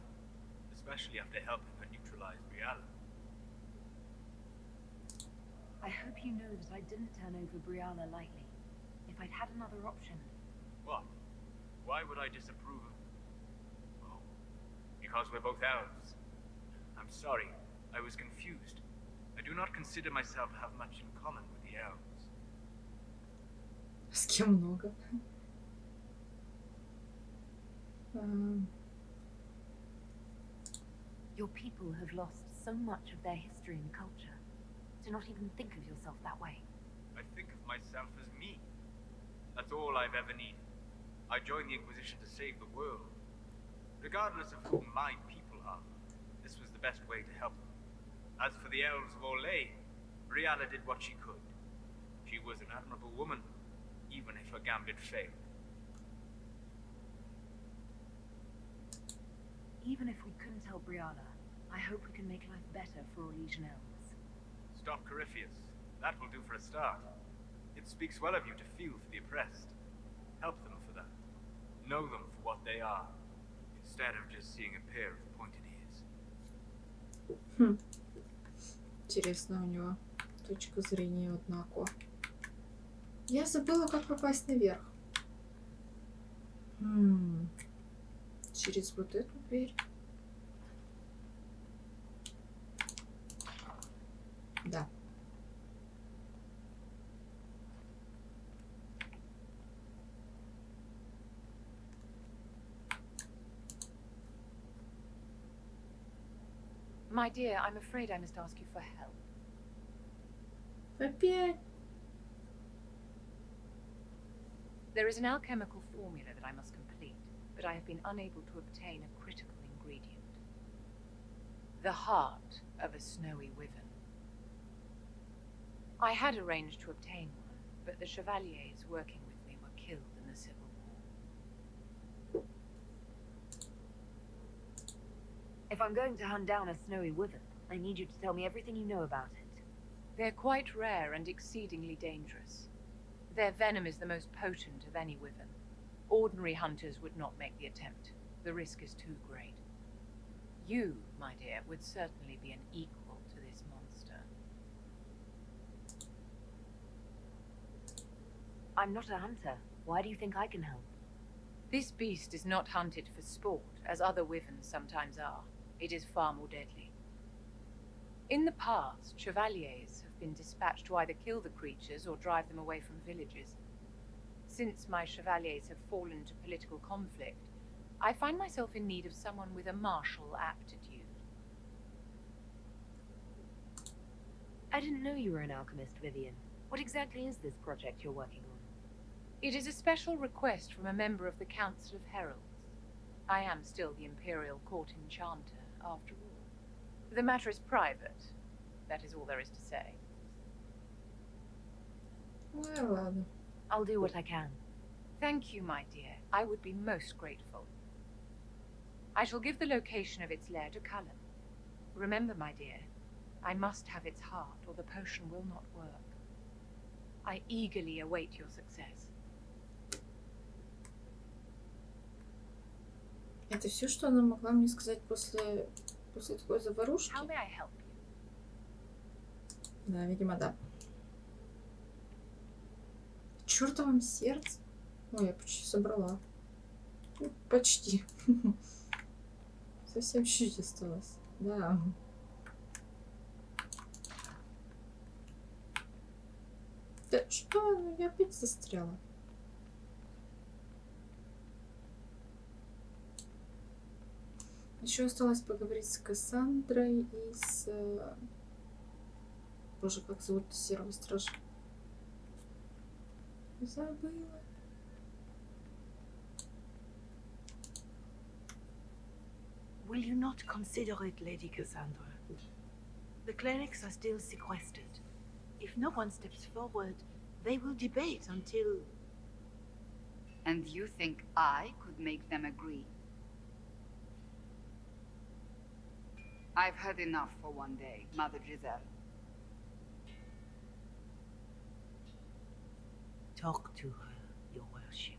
especially after helping her neutralize Briala. I hope you know that I didn't turn over Briala lightly. if I'd had another option. What? Why would I disapprove of... Oh, because we're both elves. I'm sorry, I was confused. I do not consider myself to have much in common with the elves. С кем много? Your people have lost so much of their history and culture. To not even think of yourself that way. I think of myself as me. That's all I've ever needed. I joined the Inquisition to save the world. Regardless of who my people are, this was the best way to help them. As for the elves of Oрлея, Brianna did what she could. She was an admirable woman, even if her gambit failed. Even if we couldn't tell Brianna, I hope we can make life better for Orlesian elves. Stop Corypheus. That will do for a start. It speaks well of you to feel for the oppressed. Help them for that. Know them for what they are, instead of just seeing a pair of pointed ears. Интересно у него точка зрения, однако. Я забыла, как попасть наверх. Через вот эту дверь. Да. My dear, I'm afraid I must ask you for help. Опять? There is an alchemical formula that I must complete, but I have been unable to obtain a critical ingredient. The heart of a snowy wyvern. I had arranged to obtain one, but the chevaliers working with me were killed in the Civil War. If I'm going to hunt down a snowy wyvern, I need you to tell me everything you know about it. They're quite rare and exceedingly dangerous. Their venom is the most potent of any wyvern. Ordinary hunters would not make the attempt. The risk is too great. You, my dear, would certainly be an equal to this monster. I'm not a hunter. Why do you think I can help? This beast is not hunted for sport, as other wyverns sometimes are. It is far more deadly. In the past, chevaliers have been dispatched to either kill the creatures or drive them away from villages. Since my chevaliers have fallen into political conflict, I find myself in need of someone with a martial aptitude. I didn't know you were an alchemist, Vivian. What exactly is this project you're working on? It is a special request from a member of the Council of Heralds. I am still the Imperial Court Enchanter, after all. The matter is private. That is all there is to say. Well, I'll do what I can. Thank you, my dear. I would be most grateful. I shall give the location of its lair to Cullen. Remember, my dear, I must have its heart, or the potion will not work. I eagerly await your success. Это все, что она могла мне сказать после такой заварушки? How may I help you? Да, видимо, да. В чертовом сердце? Ой, я почти собрала. Ну, почти. Совсем чуть осталось. Да. Да что? Ну, я опять застряла. Еще осталось поговорить с Кассандрой и с... Боже, как зовут серого стража? Забыла. Will you not consider it, Lady Cassandra? The clerics are still sequestered. If no one steps forward, they will debate until... And you think I could make them agree? I've had enough for one day, Mother Giselle. Talk to her, Your Worship.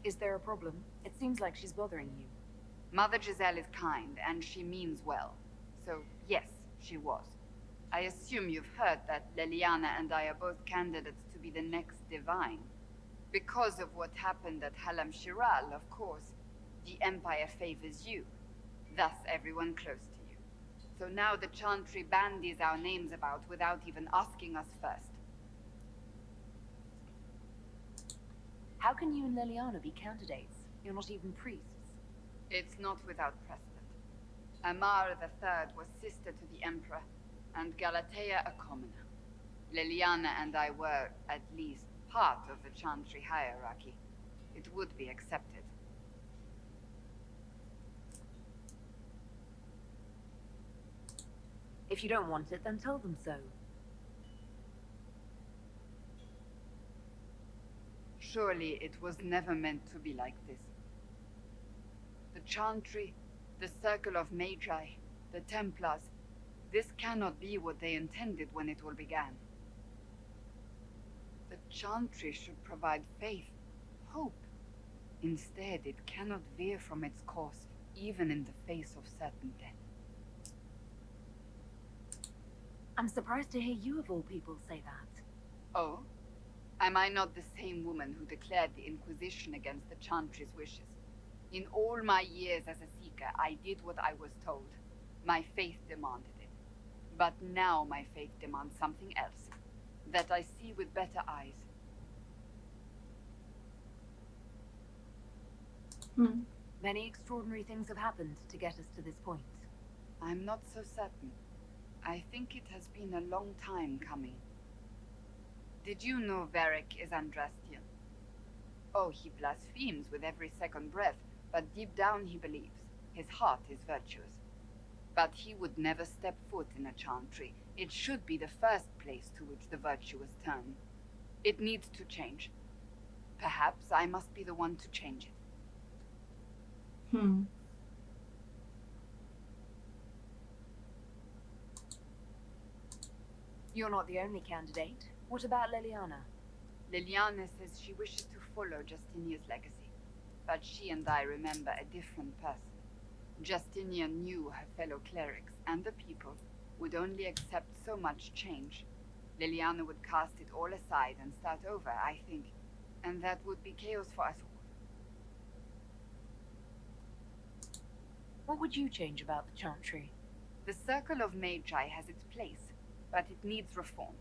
Is there a problem? It seems like she's bothering you. Mother Giselle is kind, and she means well. So, yes, she was. I assume you've heard that Leliana and I are both candidates to be the next divine. Because of what happened at Halam Shiral, of course, the Empire favors you. Thus, everyone close to you. So now the Chantry bandies our names about without even asking us first. How can you and Leliana be candidates? You're not even priests. It's not without precedent. Amar III was sister to the Emperor, and Galatea a commoner. Leliana and I were, at least, part of the Chantry hierarchy. It would be accepted. If you don't want it, then tell them so. Surely it was never meant to be like this. The Chantry, the Circle of Magi, the Templars, this cannot be what they intended when it all began. The Chantry should provide faith, hope. Instead, it cannot veer from its course, even in the face of certain death. I'm surprised to hear you of all people say that. Oh? Am I not the same woman who declared the Inquisition against the Chantry's wishes? In all my years as a seeker, I did what I was told. My faith demanded it. But now my faith demands something else. That I see with better eyes. Many extraordinary things have happened to get us to this point. I'm not so certain. I think it has been a long time coming. Did you know Varric is Andrastian? Oh, he blasphemes with every second breath, but deep down he believes. His heart is virtuous. But he would never step foot in a Chantry. It should be the first place to which the virtuous turn. It needs to change. Perhaps I must be the one to change it. You're not the only candidate. What about Leliana? Leliana says she wishes to follow Justinia's legacy. But she and I remember a different person. Justinia knew her fellow clerics and the people would only accept so much change. Leliana would cast it all aside and start over, I think. And that would be chaos for us all. What would you change about the Chantry? The Circle of Magi has its place, but it needs reform.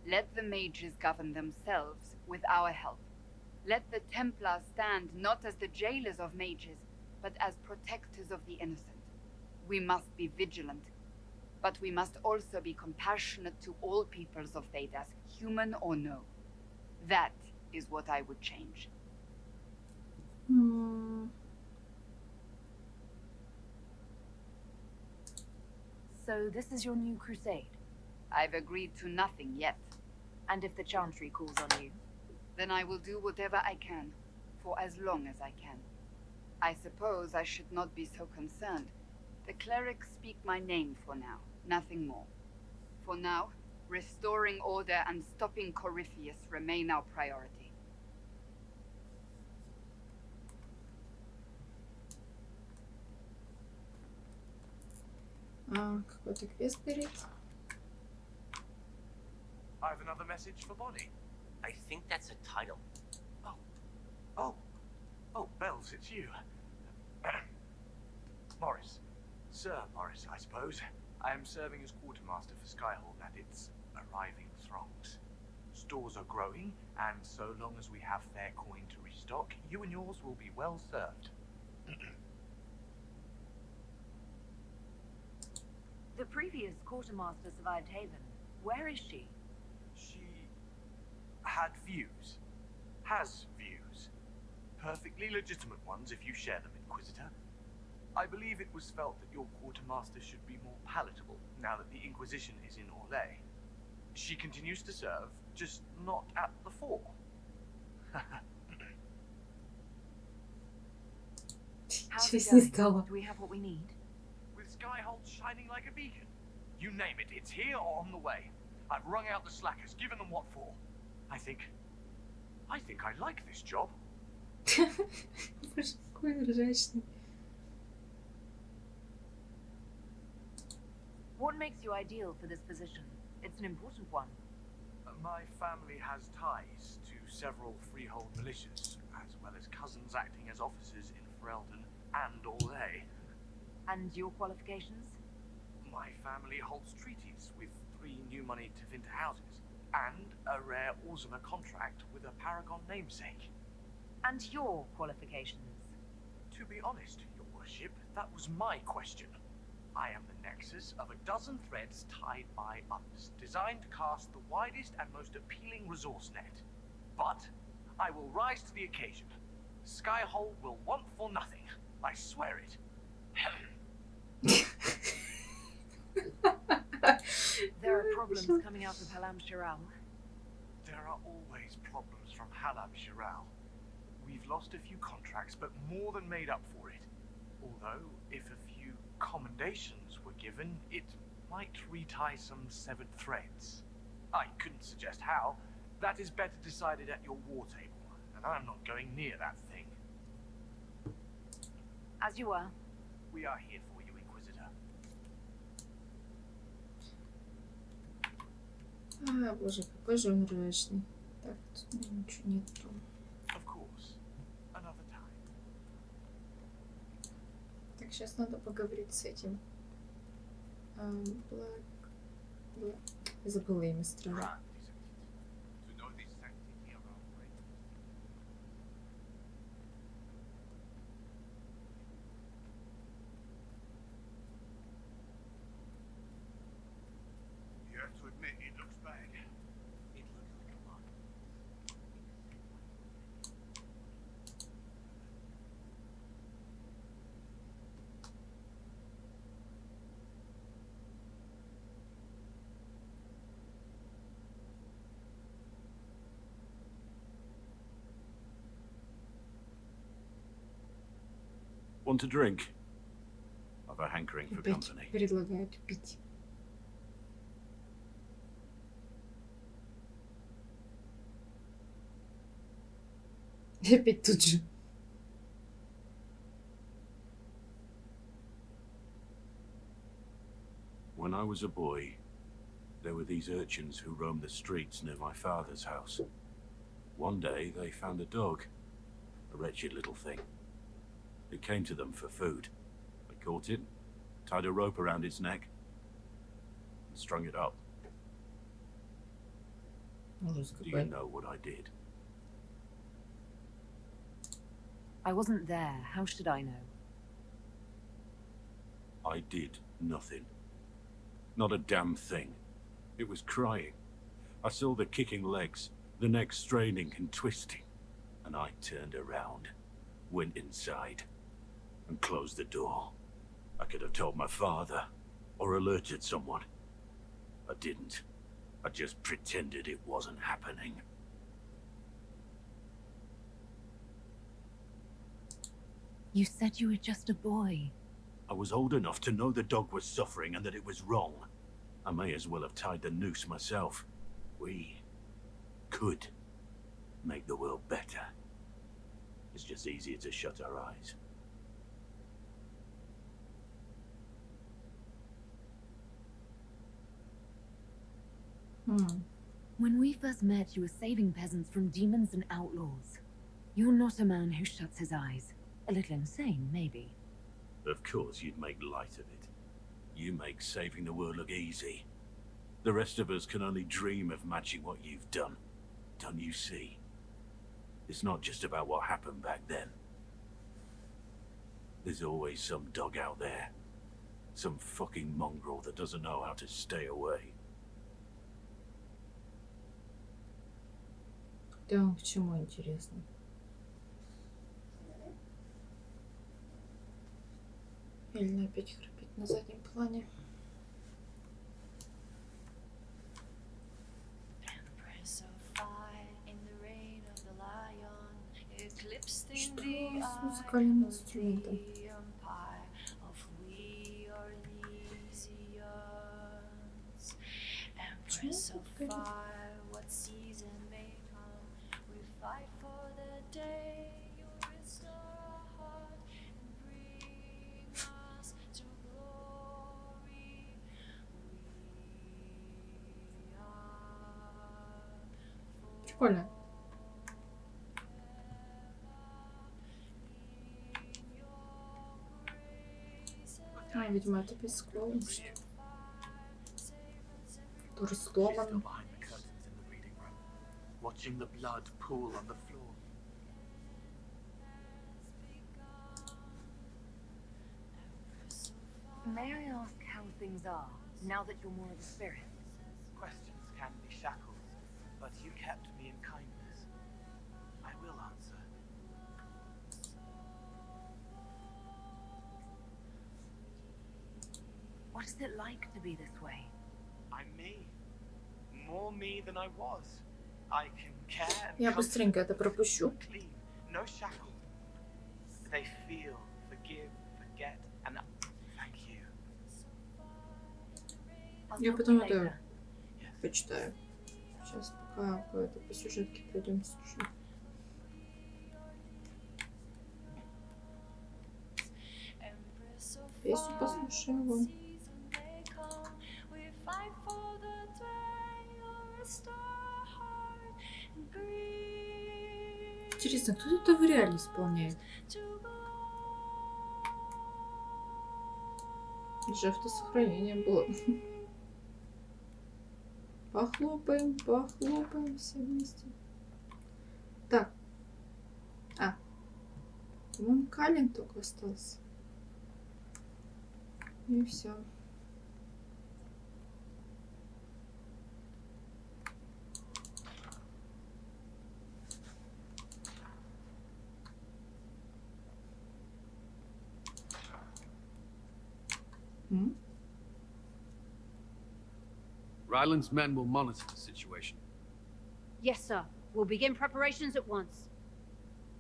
Let the mages govern themselves with our help. Let the Templars stand not as the jailers of mages, but as protectors of the innocent. We must be vigilant, but we must also be compassionate to all peoples of Thedas, human or no. That is what I would change. So this is your new crusade? I've agreed to nothing yet. And if the Chantry calls on you? Then I will do whatever I can, for as long as I can. I suppose I should not be so concerned. The clerics speak my name for now, nothing more. For now, restoring order and stopping Corypheus remain our priority. Какой-то квест горит. I have another message for Bonnie. I think that's a title. Oh, Bells, it's you. Morris. Sir Morris, I suppose. I am serving as quartermaster for Skyhall and its arriving throngs. Stores are growing, and so long as we have fair coin to restock, you and yours will be well served. The previous quartermaster survived Haven. Where is she? She had views. Has views. Perfectly legitimate ones if you share them, Inquisitor. I believe it was felt that your quartermaster should be more palatable now that the Inquisition is in Oрлея. She continues to serve, just not at the fore. How's it going? Do we have what we need? With Skyhold shining like a beacon. You name it, it's here or on the way. I've wrung out the slackers, given them what for. I think I like this job. Боже, какой ржачный. What makes you ideal for this position? It's an important one. My family has ties to several freehold militias, as well as cousins acting as officers in Ferelden and Oрлея. And your qualifications? My family holds treaties with 3 new money Tevinter houses, and a rare Orzuma contract with a Paragon namesake. And your qualifications? To be honest, Your Worship, that was my question. I am the nexus of a dozen threads tied by others, designed to cast the widest and most appealing resource net. But I will rise to the occasion. Skyhold will want for nothing. I swear it. There are problems coming out of Halam Shiral. There are always problems from Halam Shiral. We've lost a few contracts, but more than made up for it. Although, if a few commendations were given, it might retie some severed threads. I couldn't suggest how. That is better decided at your war table, and I'm not going near that thing. As you were. We are here for you, Inquisitor. А, боже, какой же он мрачный. Так, тут ничего нету. Of course. Another time. Так, сейчас надо поговорить с этим. Забыла имя страны. Want a drink? I've a hankering for Опять company. предлагают пить. И опять тут же. When I was a boy, there were these urchins who roamed the streets near my father's house. One day, they found a dog. A wretched little thing. It came to them for food. They caught it, tied a rope around its neck, and strung it up. Do you know what I did? I wasn't there. How should I know? I did nothing. Not a damn thing. It was crying. I saw the kicking legs, the neck straining and twisting, and I turned around, went inside, and closed the door. I could have told my father, or alerted someone. I didn't. I just pretended it wasn't happening. You said you were just a boy. I was old enough to know the dog was suffering and that it was wrong. I may as well have tied the noose myself. We could make the world better. It's just easier to shut our eyes. When we first met, you were saving peasants from demons and outlaws. You're not a man who shuts his eyes. A little insane, maybe. Of course you'd make light of it. You make saving the world look easy. The rest of us can only dream of matching what you've done. Don't you see? It's not just about what happened back then. There's always some dog out there. Some fucking mongrel that doesn't know how to stay away. Да, к чему интересно? Эльна опять храпит на заднем плане. Что с музыкальным инструментом? прикольно. А, видимо, это пескло. Который сломан. Watching the blood pool on the floor. May I ask how things are, now that you're more of a spirit? Questions can be shackles, but you kept me in kindness. I will answer. What is it like to be this way? I'm me. More me than I was. I can care and Я быстренько это пропущу. clean. No shackle. They feel, forgive, forget, and thank you. Я потом это почитаю. Сейчас пока по сюжетке пройдем чуть-чуть. Песню послушаем. Интересно, кто это в реале исполняет? Же автосохранение было. Похлопаем, похлопаем все вместе. Так. По-моему, Калин только остался. И все. Ryland's men will monitor the situation. Yes, sir. We'll begin preparations at once.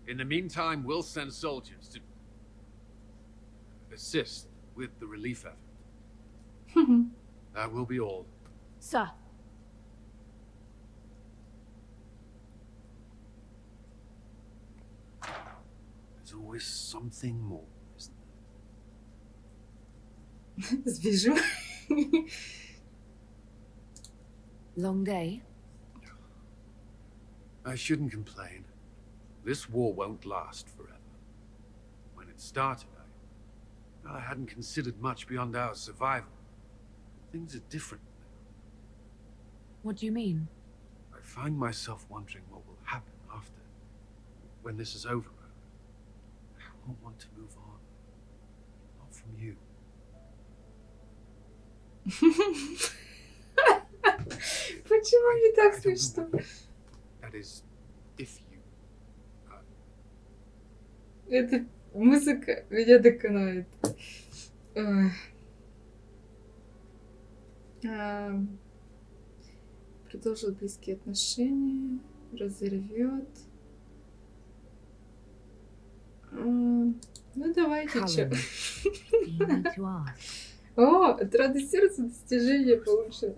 In the meantime, we'll send soldiers to assist with the relief effort. That will be all. Sir. There's always something more, isn't Сбежу. Long day? I shouldn't complain. This war won't last forever. When it started, I hadn't considered much beyond our survival. Things are different now. What do you mean? I find myself wondering what will happen after, when this is over. I won't want to move on. Not from you. Почему не так смешно? That is, if you... Эта музыка меня доконает. Продолжит близкие отношения, разорвет. Ну давайте, чё. О, от рады сердца достижение получено.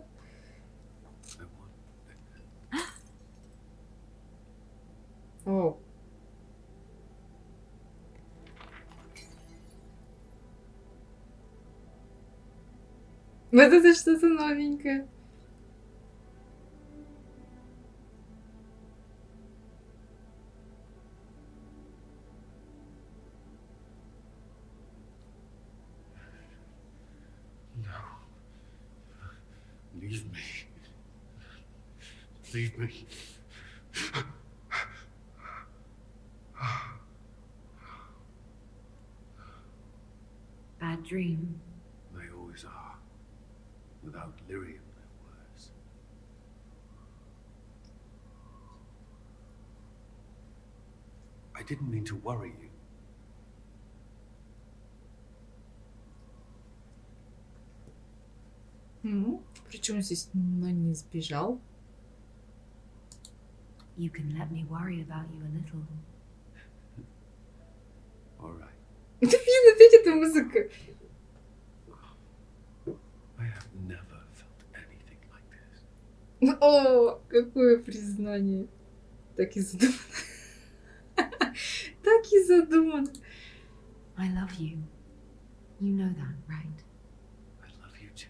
О. Вот это что-то новенькое. Leave me. Leave me. Bad dream. They always are. Without lyrium, they're worse. I didn't mean to worry you. Причем здесь не сбежал? You can let me worry about you a little. All right. Это блин, опять эта музыка. I have never felt anything like this. О, какое признание. Так и задумано. Так и задумано. I love you. You know that, right? I love you too.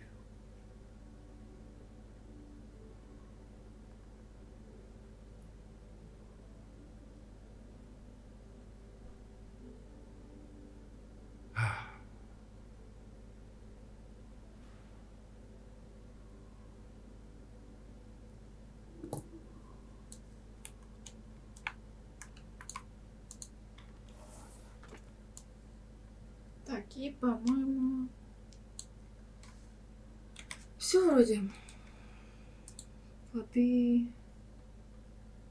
И, по-моему, все вроде. Плоды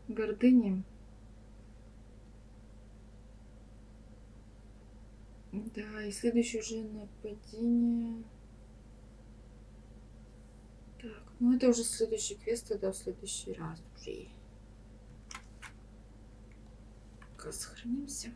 гордыни. Да, и следующее уже нападение. Так, ну это уже следующий квест, тогда в следующий раз уже. Пока сохранимся.